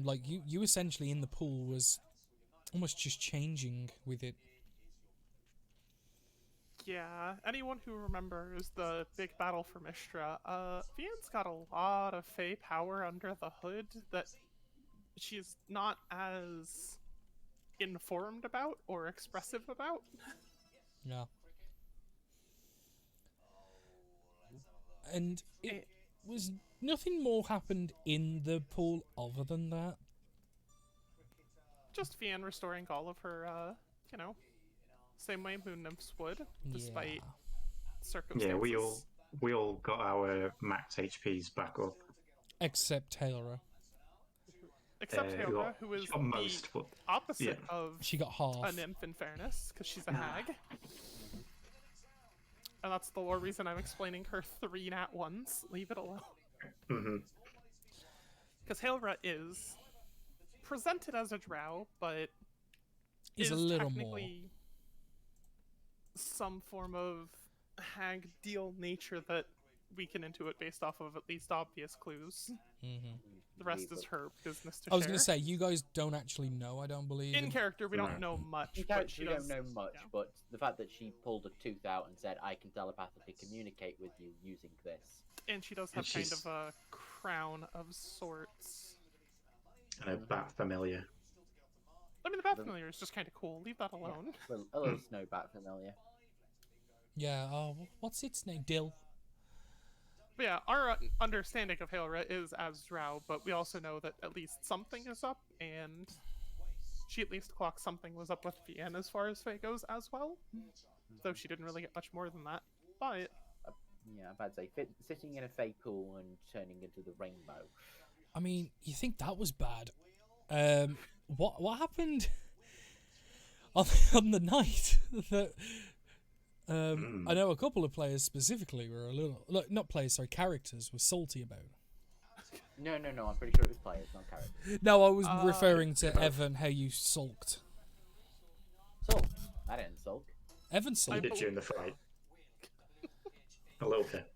Like you essentially in the pool was almost just changing with it. Yeah, anyone who remembers the big battle for Mistra, Vian's got a lot of Fey power under the hood that she's not as informed about or expressive about. Yeah. And it was nothing more happened in the pool other than that. Just Vian restoring all of her, same way moon nymphs would, despite circumstances. Yeah, we all got our max HPs back up. Except Taylor. Except who Haora, got- who is she got most, the but opposite yeah. of She got half. a nymph in fairness, because she's a hag. And that's the lore reason I'm explaining her 3 nat 1s. Leave it alone. hmm Because Haora is presented as a drow, but Is is a little more. technically some form of hag deal nature that we can intuit based off of at least obvious clues. Mm-hmm. The rest is her business to I was share. going to say, you guys don't actually know, I don't believe. In character, we don't No. know much. In but character, she we does, don't know much, yeah. but the fact that she pulled a tooth out and said, I can telepathically communicate with you using this. And she does And have kind she's- of a crown of sorts. And a bat familiar. I mean, the Bat Familiar is just kind of cool. Leave that alone. Well, a little snowbat familiar. Yeah, what's its name? Dill. But yeah, our understanding of Haora is as drow, but we also know that at least something is up, and she at least clocked something was up with Vian as far as Faye goes as well. Though she didn't really get much more than that. But Yeah, I'm about to say, sitting in a fake pool and turning into the rainbow. I mean, you think that was bad. What happened on the night that I know a couple of players specifically were a little not players, sorry, characters were salty about. No, I'm pretty sure it was players, not characters. No, I was referring to Evan, how you sulked. Sulk. I didn't sulk. Evan He sulked. did during the fight. A little bit.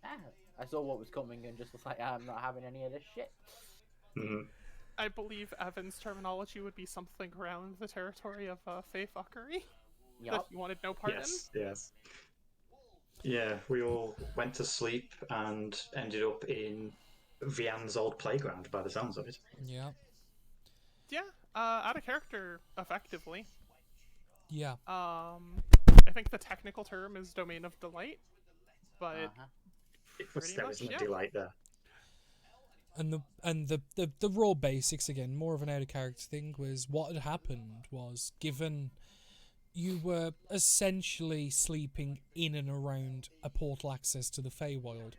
I saw what was coming and just was like, I'm not having any of this shit. hmm I believe Evan's terminology would be something around the territory of Fae fuckery that Yup. he wanted no part Yes. Yeah, we all went to sleep and ended up in Vian's old playground by the sounds of it. Yeah. in. Yeah, out of character, effectively. Yeah. I think the technical term is Domain of Delight, but Uh-huh. It was, Pretty there much, was no yeah. delight there. And the raw basics again, more of an out of character thing, was what had happened was, given you were essentially sleeping in and around a portal access to the Feywild,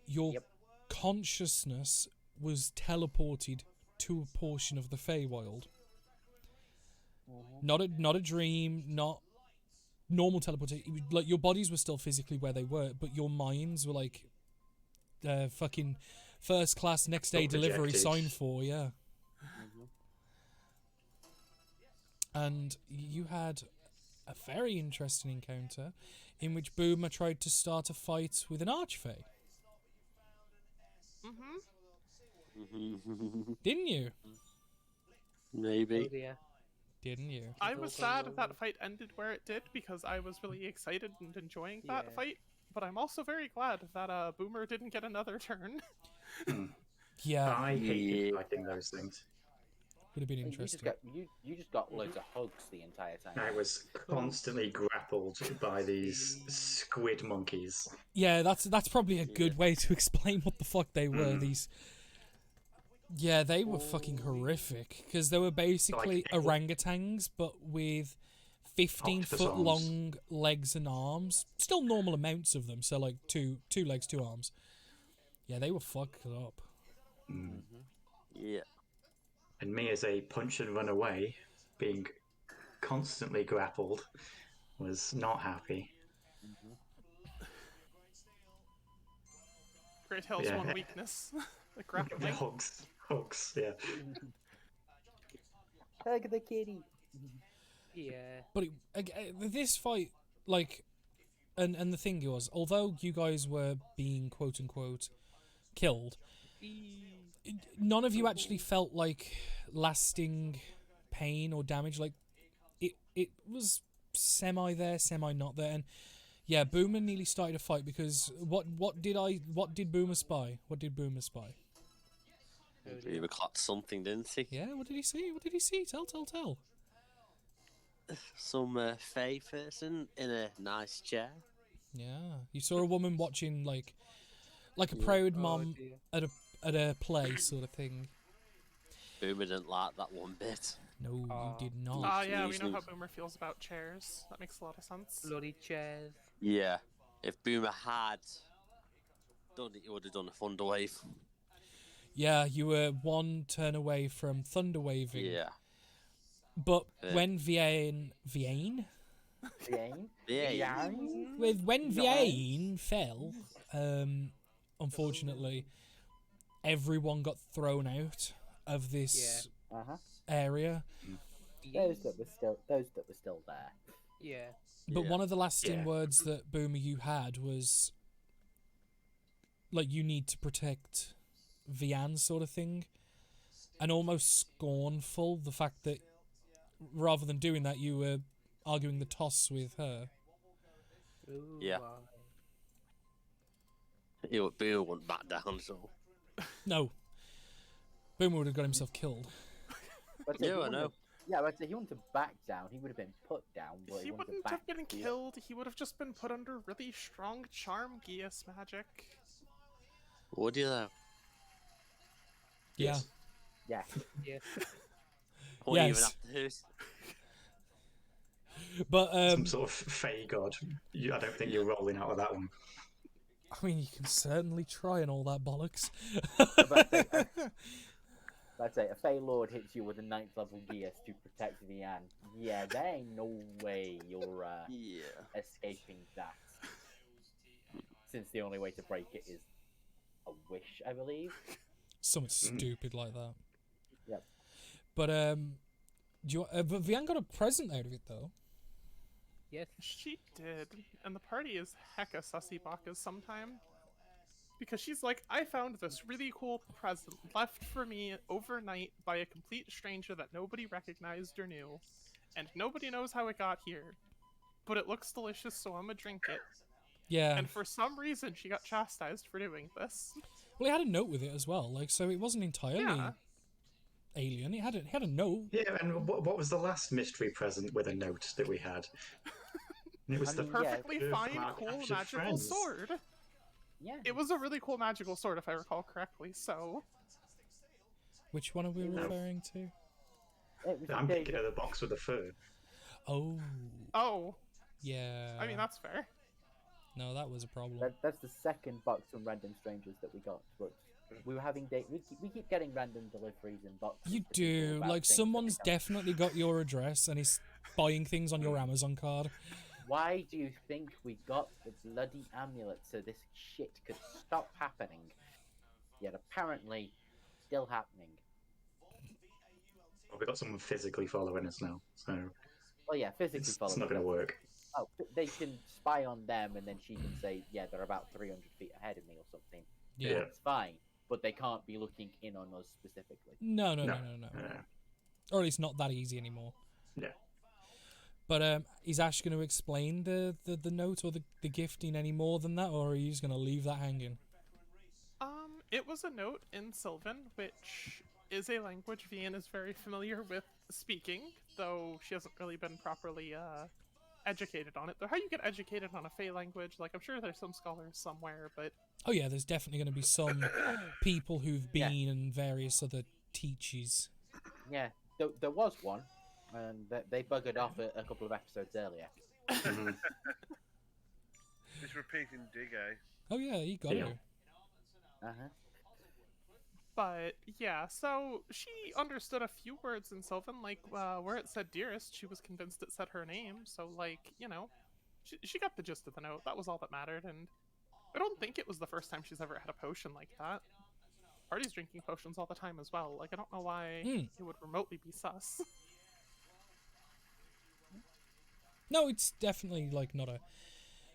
your consciousness was teleported to a portion of the Feywild. Not a dream, not normal teleportation. Like, your bodies were still physically where they were, but your minds were like fucking first class next day delivery signed for, yeah. And you had a very interesting encounter in which Boomer tried to start a fight with an archfey. Didn't you? Maybe. Oh dear. Didn't you? I was sad that fight ended where it did because I was really excited and enjoying that fight. But I'm also very glad that Boomer didn't get another turn. Yeah. I hated fighting those things. Would have been interesting. You just got loads of hugs the entire time. I was constantly grappled by these squid monkeys. Yeah, that's probably a good way to explain what the fuck they were. These. Yeah, they were fucking horrific because they were basically orangutans, but with 15-foot long legs and arms. Still normal amounts of them, so like two legs, 2 arms. Yeah, they were fucked up. Yeah. And me as a punch and run away, being constantly grappled, was not happy. Great Hill's one weakness. The grappling. Hugs, yeah. Hug the kitty. Yeah. But this fight, like, and the thing was, although you guys were being quote unquote killed, none of you actually felt like lasting pain or damage. Like, it was semi there, semi not there, and yeah, Boomer nearly started a fight because what did Boomer spy? What did Boomer spy? He clocked something, didn't he? Yeah, what did he see? What did he see? Tell. Some fey person in a nice chair. Yeah, you saw a woman watching like a proud mom at a play sort of thing. Boomer didn't like that one bit. No, you did not. Yeah, we know how Boomer feels about chairs. That makes a lot of sense. Bloody chairs. Yeah, if Boomer had done it, he would have done a thunder wave. Yeah, you were one turn away from thunder waving. Yeah. But when Viane fell, unfortunately, everyone got thrown out of this area. Those that were still there. Yeah. But one of the lasting words that Boomer you had was like, you need to protect Vian sort of thing, and almost scornful the fact that rather than doing that you were arguing the toss with her. Ooh, yeah. Boomer wouldn't back down, so. No. Boomer would have got himself killed. Yeah, I know. Yeah, but he wouldn't have backed down. He would have been put down. But He wouldn't have been killed. He would have just been put under really strong charm Geas magic. Would you though? Yeah. Yeah. Yeah. Wouldn't even have to. But some sort of fey god. I don't think you're rolling out of that one. I mean, you can certainly try and all that bollocks. I'd say a Fey Lord hits you with a 9th level Geas to protect Vian. Yeah, there ain't no way you're escaping that. Since the only way to break it is a wish, I believe. Something stupid like that. Yep. But but Vian got a present out of it though. Yes. She did, and the party is hecka sussy bakas sometime. Because she's like, I found this really cool present left for me overnight by a complete stranger that nobody recognized or knew. And nobody knows how it got here. But it looks delicious, so I'm gonna drink it. Yeah. And for some reason, she got chastised for doing this. Well, it had a note with it as well, like, so it wasn't entirely alien. It had a note. Yeah, and what was the last mystery present with a note that we had? And it was the perfectly fine, cool, magical sword. Yeah. It was a really cool magical sword, if I recall correctly. So Which one are we referring to? It was I'm the- thinking of the box with the fur. oh, Yeah. I mean that's fair. No, that was a problem. That's the second box from Random Strangers that we got. But we were having we keep getting random deliveries in boxes. You to people do. about Like, things that someone's they don't- definitely got your address and is buying things on your Amazon card. Why do you think we got the bloody amulet so this shit could stop happening? Yet apparently, still happening. Well, we've got someone physically following us now, so Well, yeah, physically it's following. not going to work. Oh, they can spy on them, and then she can say, "Yeah, they're about 300 feet ahead of me" or something. Yeah. It's fine, but they can't be looking in on us specifically. No. No. Or at least not that easy anymore. Yeah. But is Ash going to explain the note or the gifting any more than that, or are you just going to leave that hanging? It was a note in Sylvan, which is a language Vian is very familiar with speaking, though she hasn't really been properly educated on it. Though how you get educated on a Fey language, like I'm sure there's some scholars somewhere, but Oh yeah, there's definitely going to be some people who've been and various other teachers. Yeah, there was one, and they buggered off a couple of episodes earlier. It's repeating dig, eh? Oh yeah, you got Yeah. it. But yeah, so she understood a few words in Sylvan, like where it said dearest, she was convinced it said her name, so like, you know, she got the gist of the note, that was all that mattered, and I don't think it was the first time she's ever had a potion like that. Party's drinking potions all the time as well, like I don't know why it would remotely be sus. No, it's definitely like not an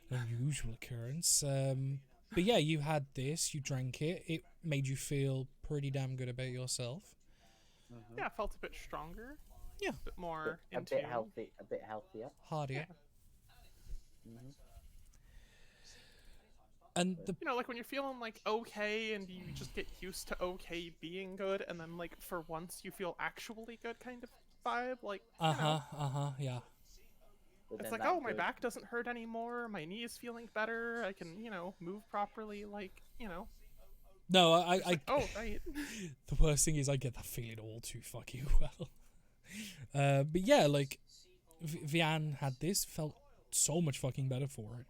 unusual occurrence. But yeah, you had this, you drank it, it made you feel pretty damn good about yourself. Yeah, I felt a bit stronger. Yeah. A bit more A into bit healthy, a bit healthier. Hardier. Yeah. And the You know, like when you're feeling like okay and you just get used to okay being good, and then like for once you feel actually good kind of vibe, like you know. Yeah. But It's then like, that oh, my good- back doesn't hurt anymore, my knee is feeling better, I can, you know, move properly, like, you know. No, I Oh, right. the worst thing is I get that feeling all too fucking well. But yeah, like Vian had this, felt so much fucking better for it.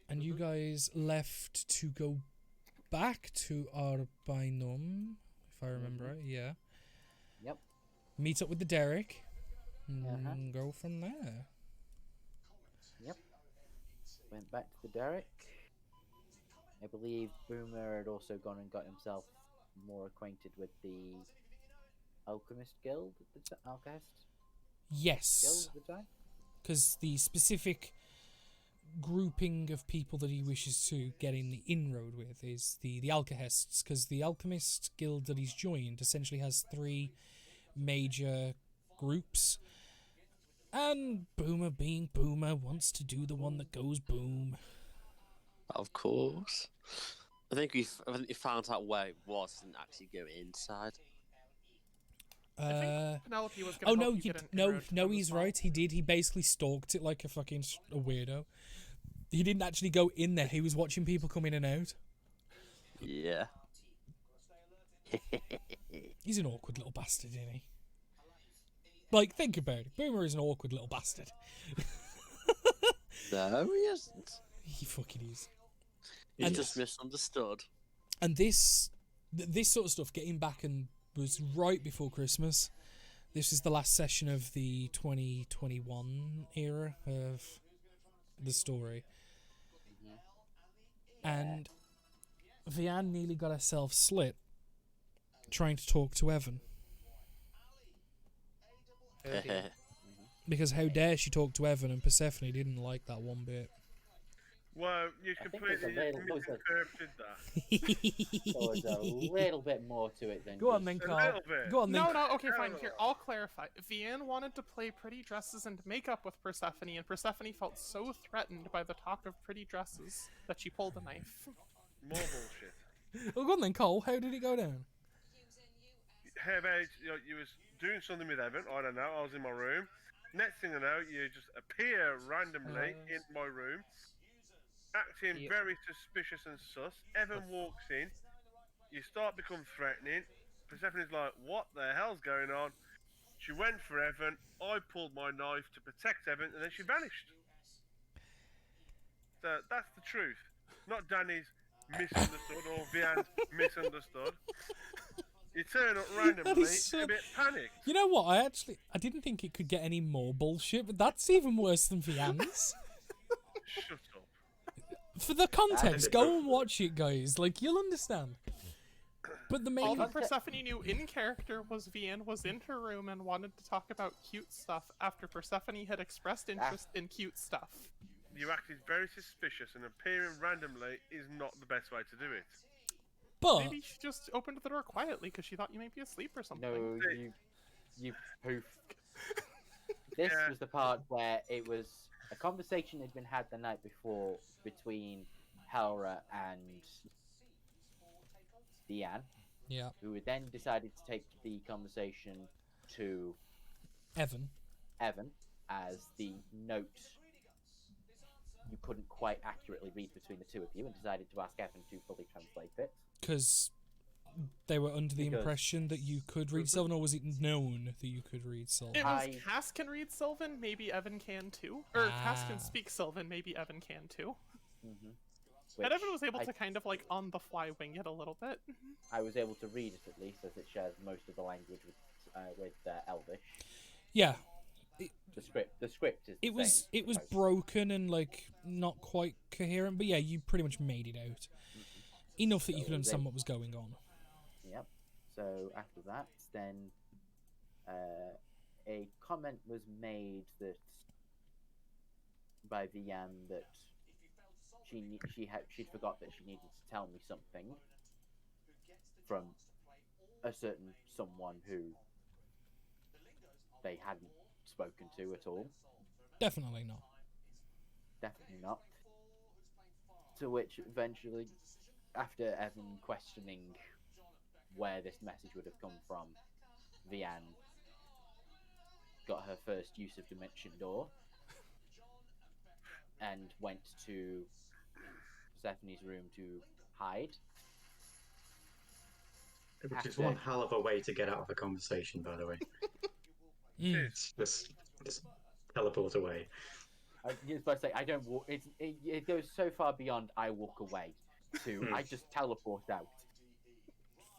And you guys left to go back to Arbinum, if I remember right. Yeah. Yep. Meet up with the Derek. And go from there. Yep. Went back to the Derek. I believe Boomer had also gone and got himself more acquainted with the Alchemist Guild at the Alchemist Guild Yes. at the time. Because the specific grouping of people that he wishes to get in the inroad with is the Alchests, because the Alchemist Guild that he's joined essentially has 3 major groups, and Boomer being Boomer wants to do the one that goes boom. Of course. I think we found out where it was and actually go inside. I think Penelope was gonna Oh help no, you get an no, inroad to no, them as he's well. right. He did. He basically stalked it like a fucking a weirdo. He didn't actually go in there. He was watching people come in and out. Yeah. He's an awkward little bastard, isn't he? Like, think about it. Boomer is an awkward little bastard. No, he isn't. He fucking is. He's And- just misunderstood. And this sort of stuff, getting back and was right before Christmas. This is the last session of the 2021 era of the story. And Vian nearly got herself slit trying to talk to Evan. Oh, dear. Because how dare she talk to Evan, and Persephone didn't like that one bit. Well, you I think there's a completely little- misinterpreted that. There was a little bit more to it than Go on just- then, A Carl. little bit. Go on then. No, okay, fine. No. Here, I'll clarify. Vian wanted to play pretty dresses and makeup with Persephone, and Persephone felt so threatened by the talk of pretty dresses that she pulled a knife. More bullshit. Oh, go on then, Cole. How did it go down? How about you was doing something with Evan? I don't know. I was in my room. Next thing I know, you just appear randomly in my room, acting Yep. very suspicious and sus. Evan walks in. You start become threatening. Persephone's like, what the hell's going on? She went for Evan. I pulled my knife to protect Evan, and then she vanished. So that's the truth. Not Danny's misunderstood or Vian's misunderstood. You turn up randomly, so- a bit panicked. You know what? I didn't think it could get any more bullshit, but that's even worse than Vian's. Shut up. For the context, That's go and watch it, guys. Like, you'll understand. But the All main... that Persephone knew in character was Vian was in her room and wanted to talk about cute stuff after Persephone had expressed interest in cute stuff. You acted very suspicious, and appearing randomly is not the best way to do it. But... Maybe she just opened the door quietly because she thought you might be asleep or something. No, you poof. This Yeah. was the part where it was a conversation had been had the night before between Helra and Deanne, Yeah, who had then decided to take the conversation to Evan. Evan, as the note you couldn't quite accurately read between the two of you, and decided to ask Evan to fully translate it. Because they were under the Because- impression that you could read Sylvan, or was it known that you could read Sylvan? It was I- Cass can read Sylvan, maybe Evan can too. Or Cass Ah. can speak Sylvan, maybe Evan can too. Which And Evan was able I, to kind of like on the fly wing it a little bit. I was able to read it at least, as it shares most of the language with Elvish. Yeah, The script is. The it was same, it was I suppose. broken and like not quite coherent, but yeah, you pretty much made it out. Enough that you So could they- understand what was going on. Yep. So after that, then a comment was made that by Vianne that she'd forgot that she needed to tell me something from a certain someone who they hadn't spoken to at all. Definitely not. Definitely not. To which eventually, after Evan questioning where this message would have come from, Vianne got her first use of Dimension Door and went to Persephone's room to hide. Which is one hell of a way to get out of a conversation, by the way. Mm. Just teleport away. I was about to say, I don't walk. It goes so far beyond I walk away to I just teleport out.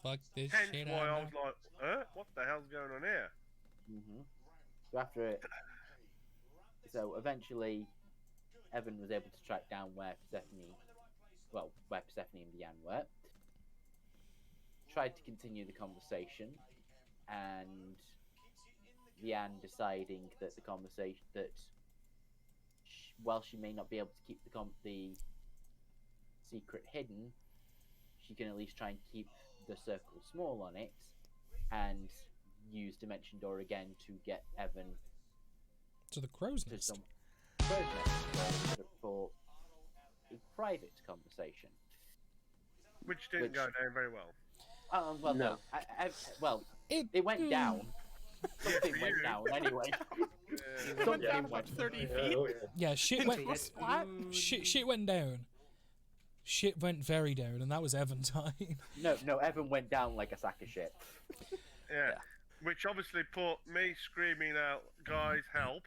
Fuck this Hence shit why I out. was like, what the hell's going on here? So after it, so eventually, Evan was able to track down where Persephone and Vianne were. Tried to continue the conversation, and Vianne deciding that the conversation while she may not be able to keep the secret hidden, she can at least try and keep the circle small on it, and use Dimension Door again to get Evan To the crow's to nest. some crow's nest for a private conversation. Which didn't go down very well. Well, No. well, It it went down. Something for went you. down anyway. It went down about 30 feet. Oh, yeah. Yeah, shit Into went a splat. shit went down. Shit went very down, and that was Evan time. No, Evan went down like a sack of shit. Yeah. Which obviously put me screaming out, guys, help.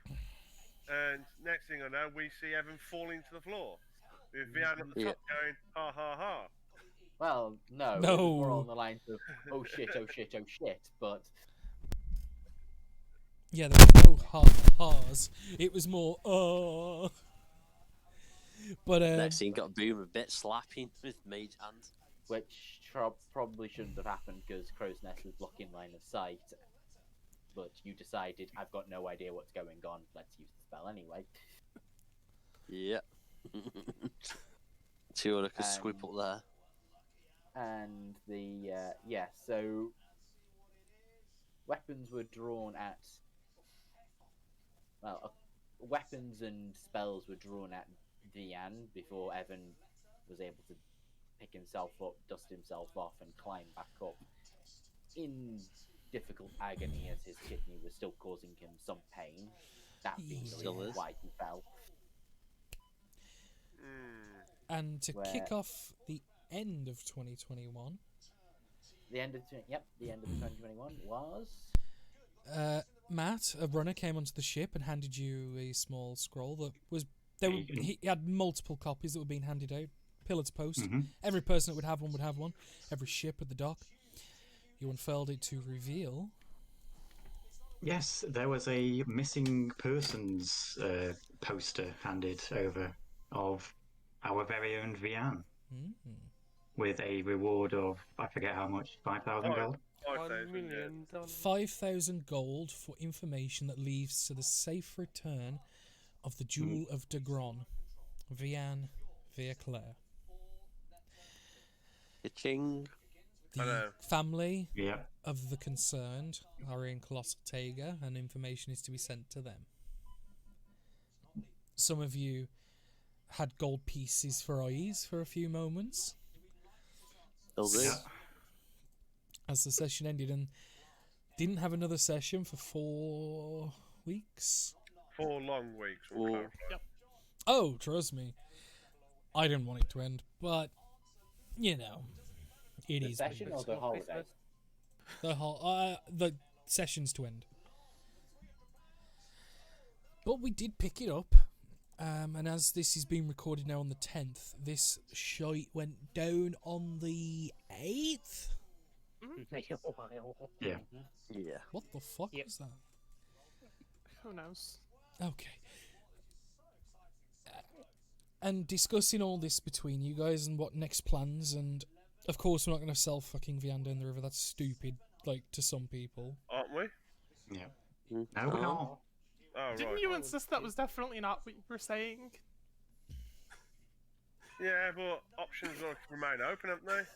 And next thing I know, we see Evan falling to the floor. With Vianne at the top going, ha ha ha. Well, no, it No. was more on the lines of oh shit, oh shit, oh shit. But Yeah, there was no ha-has. It was more, But, Next thing, got a boom, a bit slapping with mage hand. which probably shouldn't have happened because Crow's Nest was blocking line of sight. But you decided I've got no idea what's going on. Let's use the spell anyway. Yep. See what I could squip up there. And so weapons were drawn at. Well, weapons and spells were drawn at Vianne before Evan was able to pick himself up, dust himself off, and climb back up in difficult agony as his kidney was still causing him some pain. That being the Still reason is. why he fell. And to Where- kick off the end of 2021, The end of 2021 was Matt, a runner, came onto the ship and handed you a small scroll that was. He had multiple copies that were being handed out, pillar to post. Every person that would have one. Every ship at the dock. You unfurled it to reveal. Yes, there was a missing persons poster handed over of our very own Vian with a reward of, I forget how much, 5,000 gold? 5,000, 1 million dollars. 5,000 gold for information that leads to the safe return of the Jewel of Dagron, Vian Viaclair. Ka-ching. The family Yeah. of the concerned are in Colossal Tega, and information is to be sent to them. Some of you had gold pieces for eyes for a few moments Still do. Yeah. as the session ended, and didn't have another session for 4 weeks. 4 long weeks. We'll Ooh. clarify. Oh, trust me, I didn't want it to end, but you know, it the is what it session is. or the holiday? The whole the sessions to end. But we did pick it up, and as this is being recorded now on the 10th, this shite went down on the 8th. Yeah. Yeah. What the fuck Yep. was that? Who knows? Okay. And discussing all this between you guys and what next plans, and of course we're not going to sell fucking Vianda in the river. That's stupid, like, to some people. Aren't we? Yeah. Mm. No, we Oh. aren't. Oh, Didn't right. you insist that was definitely not what you were saying? Yeah, but options are remain open, haven't they?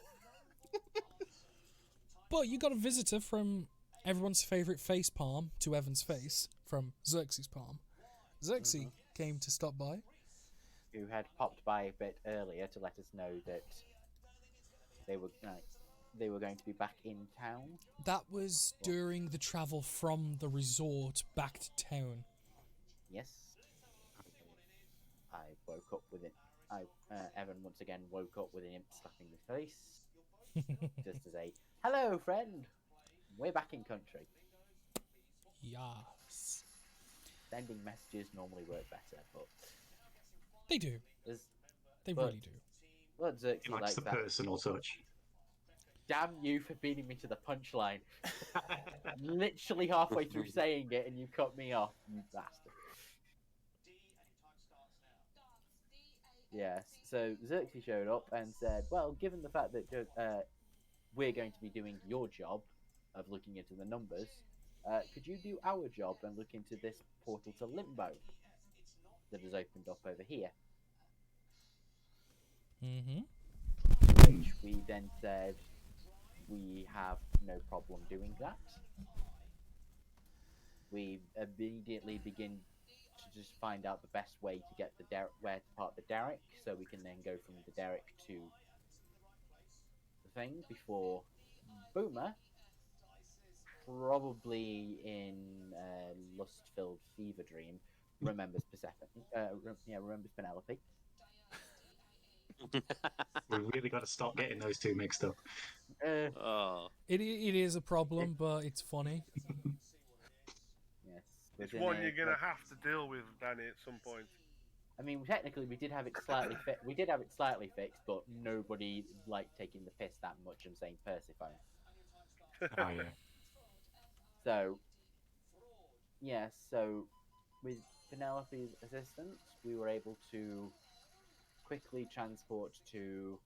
But you got a visitor from everyone's favourite face palm to Evan's face, from Xerxes' palm. Xerxes came to stop by. Who had popped by a bit earlier to let us know that they were going to be back in town. That was during the travel from the resort back to town. Yes. I woke up with it. Evan once again woke up with an imp slapping his face, just as a hello, friend. We're back in country. Yes. Sending messages normally work better, but They do. there's They But- really do. well, Xerxes He likes likes the that. personal touch. Damn you for beating me to the punchline. Literally halfway through saying it, and you cut me off, you bastard. Yes. So Xerxes showed up and said, "Well, given the fact that we're going to be doing your job of looking into the numbers, could you do our job and look into this portal to Limbo that has opened up over here?" Mm-hmm. Which we then said, "We have no problem doing that." We immediately begin to just find out the best way to get the where to park the derrick, so we can then go from the derrick to the thing before Boomer, probably in lust-filled fever dream, remembers Persephone. Remembers Penelope. We really got to stop getting those two mixed up. Oh. It is a problem, but it's funny. Yes. It's within one a- you're gonna have to deal with, Danny, at some point. I mean, technically, we did have it slightly we did have it slightly fixed, but nobody liked taking the piss that much and saying Persephone. Oh, yeah. So, yes, so with Penelope's assistance, we were able to quickly transport to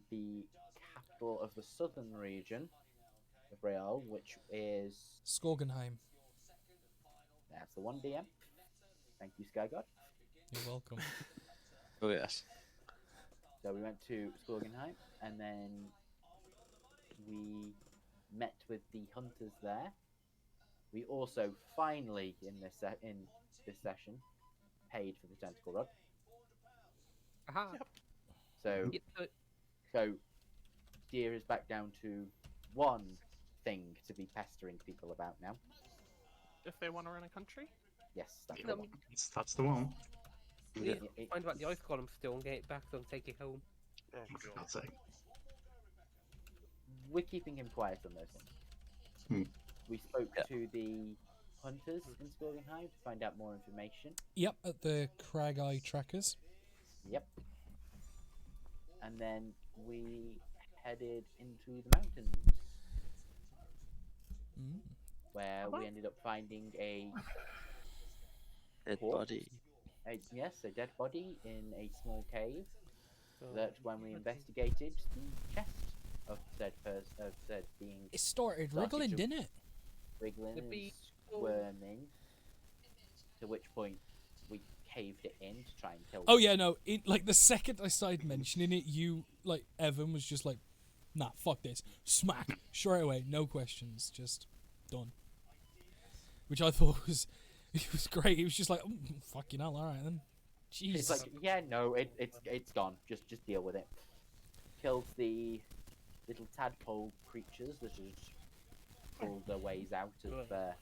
the capital of the southern region of Real, which is... Skorgenheim. That's the one, DM. Thank you, Sky God. You're welcome. Oh, yes. So we went to Skorgenheim, and then we met with the hunters there. We also finally, in this session, paid for the tentacle rod. Aha. So, Yep. so Deer is back down to one thing to be pestering people about now. If they want to run a country. Yes, that's No, the I one. mean, That's the one. Yeah. Find out the ice column still and get it back so I can take it home. Oh, For God. God's sake. We're keeping him quiet on those things. Hmm. We spoke Yeah. to the hunters in Scourgenheim to find out more information. Yep, at the Crag Eye Trackers. Yep. And then we headed into the mountains, where we ended up finding a Dead corpse. body. A dead body in a small cave. So, That when we investigated the chest of said being It started Started wriggling, to- didn't it? wriggling The and bee- squirming. To which point we caved it in to try and kill. Oh it. yeah, no. Like the second I started mentioning it, Evan was just like, "Nah, fuck this, smack straight away, no questions, just done." Which I thought was great. He was just like, "Fucking hell, all right then." Jeez. It's like, yeah, no, it's gone. Just deal with it. Killed the little tadpole creatures that had pulled their ways out of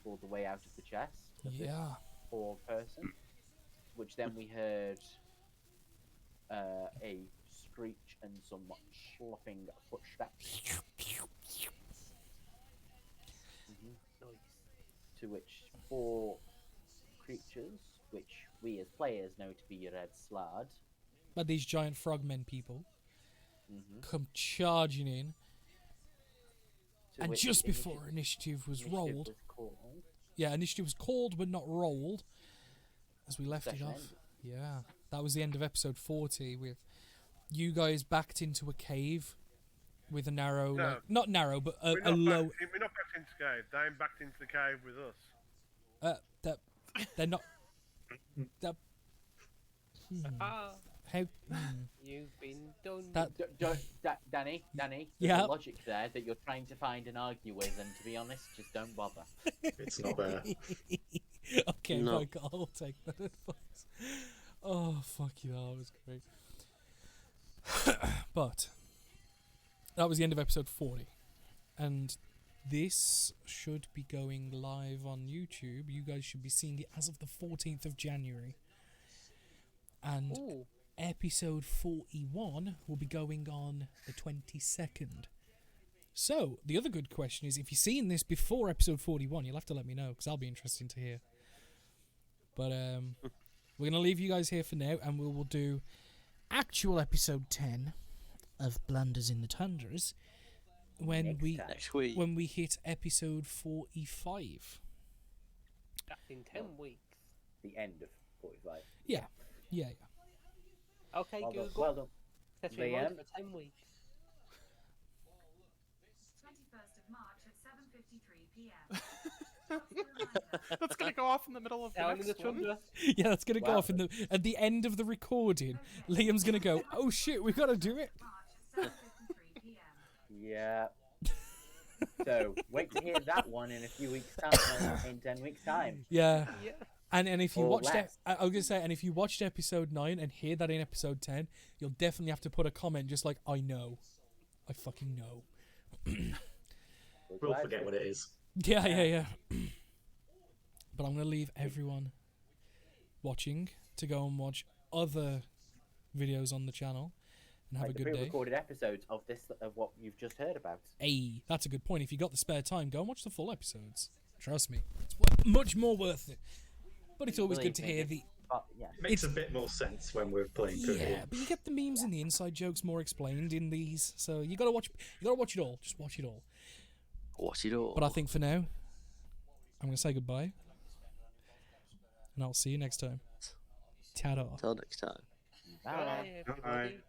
pulled the way out of the chest of this Yeah. poor person. Which then we heard a screech and somewhat slopping footsteps. To which 4 creatures, which we as players know to be red slard, But these giant frogmen people Mhm. come charging in, to and which just initi- before initiative was rolled, was called, yeah, initiative was called but not rolled, as we left it session off. ended. Yeah, that was the end of episode 40 with you guys backed into a cave with a narrow, No. like, not narrow, but We're a not low. we're not back into the cave. They ain't backed into the cave with us. They're not. That, Ah, how? you've been done. That Danny, there's Yeah. a logic there that you're trying to find and argue with, and to be honest, just don't bother. It's not there. Okay, No. Michael, I'll take that advice. Oh, fuck you, that was great. But that was the end of episode 40. And this should be going live on YouTube. You guys should be seeing it as of the 14th of January. And Ooh, episode 41 will be going on the 22nd. So, the other good question is, if you're seeing this before episode 41, you'll have to let me know, because that'll be interesting to hear. But we're going to leave you guys here for now, and we will do actual episode 10 of Blunders in the Tundras when Next we time. Next week. when we hit episode 45. that's in 10 weeks. The end of 45. Yeah. Okay, Well done. Google. Well done. Set your reminder Liam. for 10 weeks. 21st of March at 7:53 p.m. That's gonna go off in the middle of the Down in the next one. tundra. Yeah, that's going to go Wow. off at the end of the recording. Liam's going to go, "Oh shit, we got to do it." March at 7:53 p.m. Yeah. So wait to hear that one in a few weeks' time. In 10 weeks' time. Yeah. Yeah. And if you Or watched it, less. I was gonna say, and if you watched episode 9 and hear that in episode 10, you'll definitely have to put a comment just like, "I know, I fucking know." We'll forget what it is. Yeah. But I'm gonna leave everyone watching to go and watch other videos on the channel and have Like a the good day. pre-recorded episodes of what you've just heard about. Hey, that's a good point. If you got the spare time, go and watch the full episodes. Trust me, it's much more worth it. But it's always good to Believe me, hear the But yeah, It makes a bit more sense when we're playing through yeah, it. but you get the memes and the inside jokes more explained in these. So you gotta watch it all. Just watch it all. Watch it all. But I think for now, I'm gonna say goodbye, and I'll see you next time. Ta-da. Till next time. bye. Bye, everybody.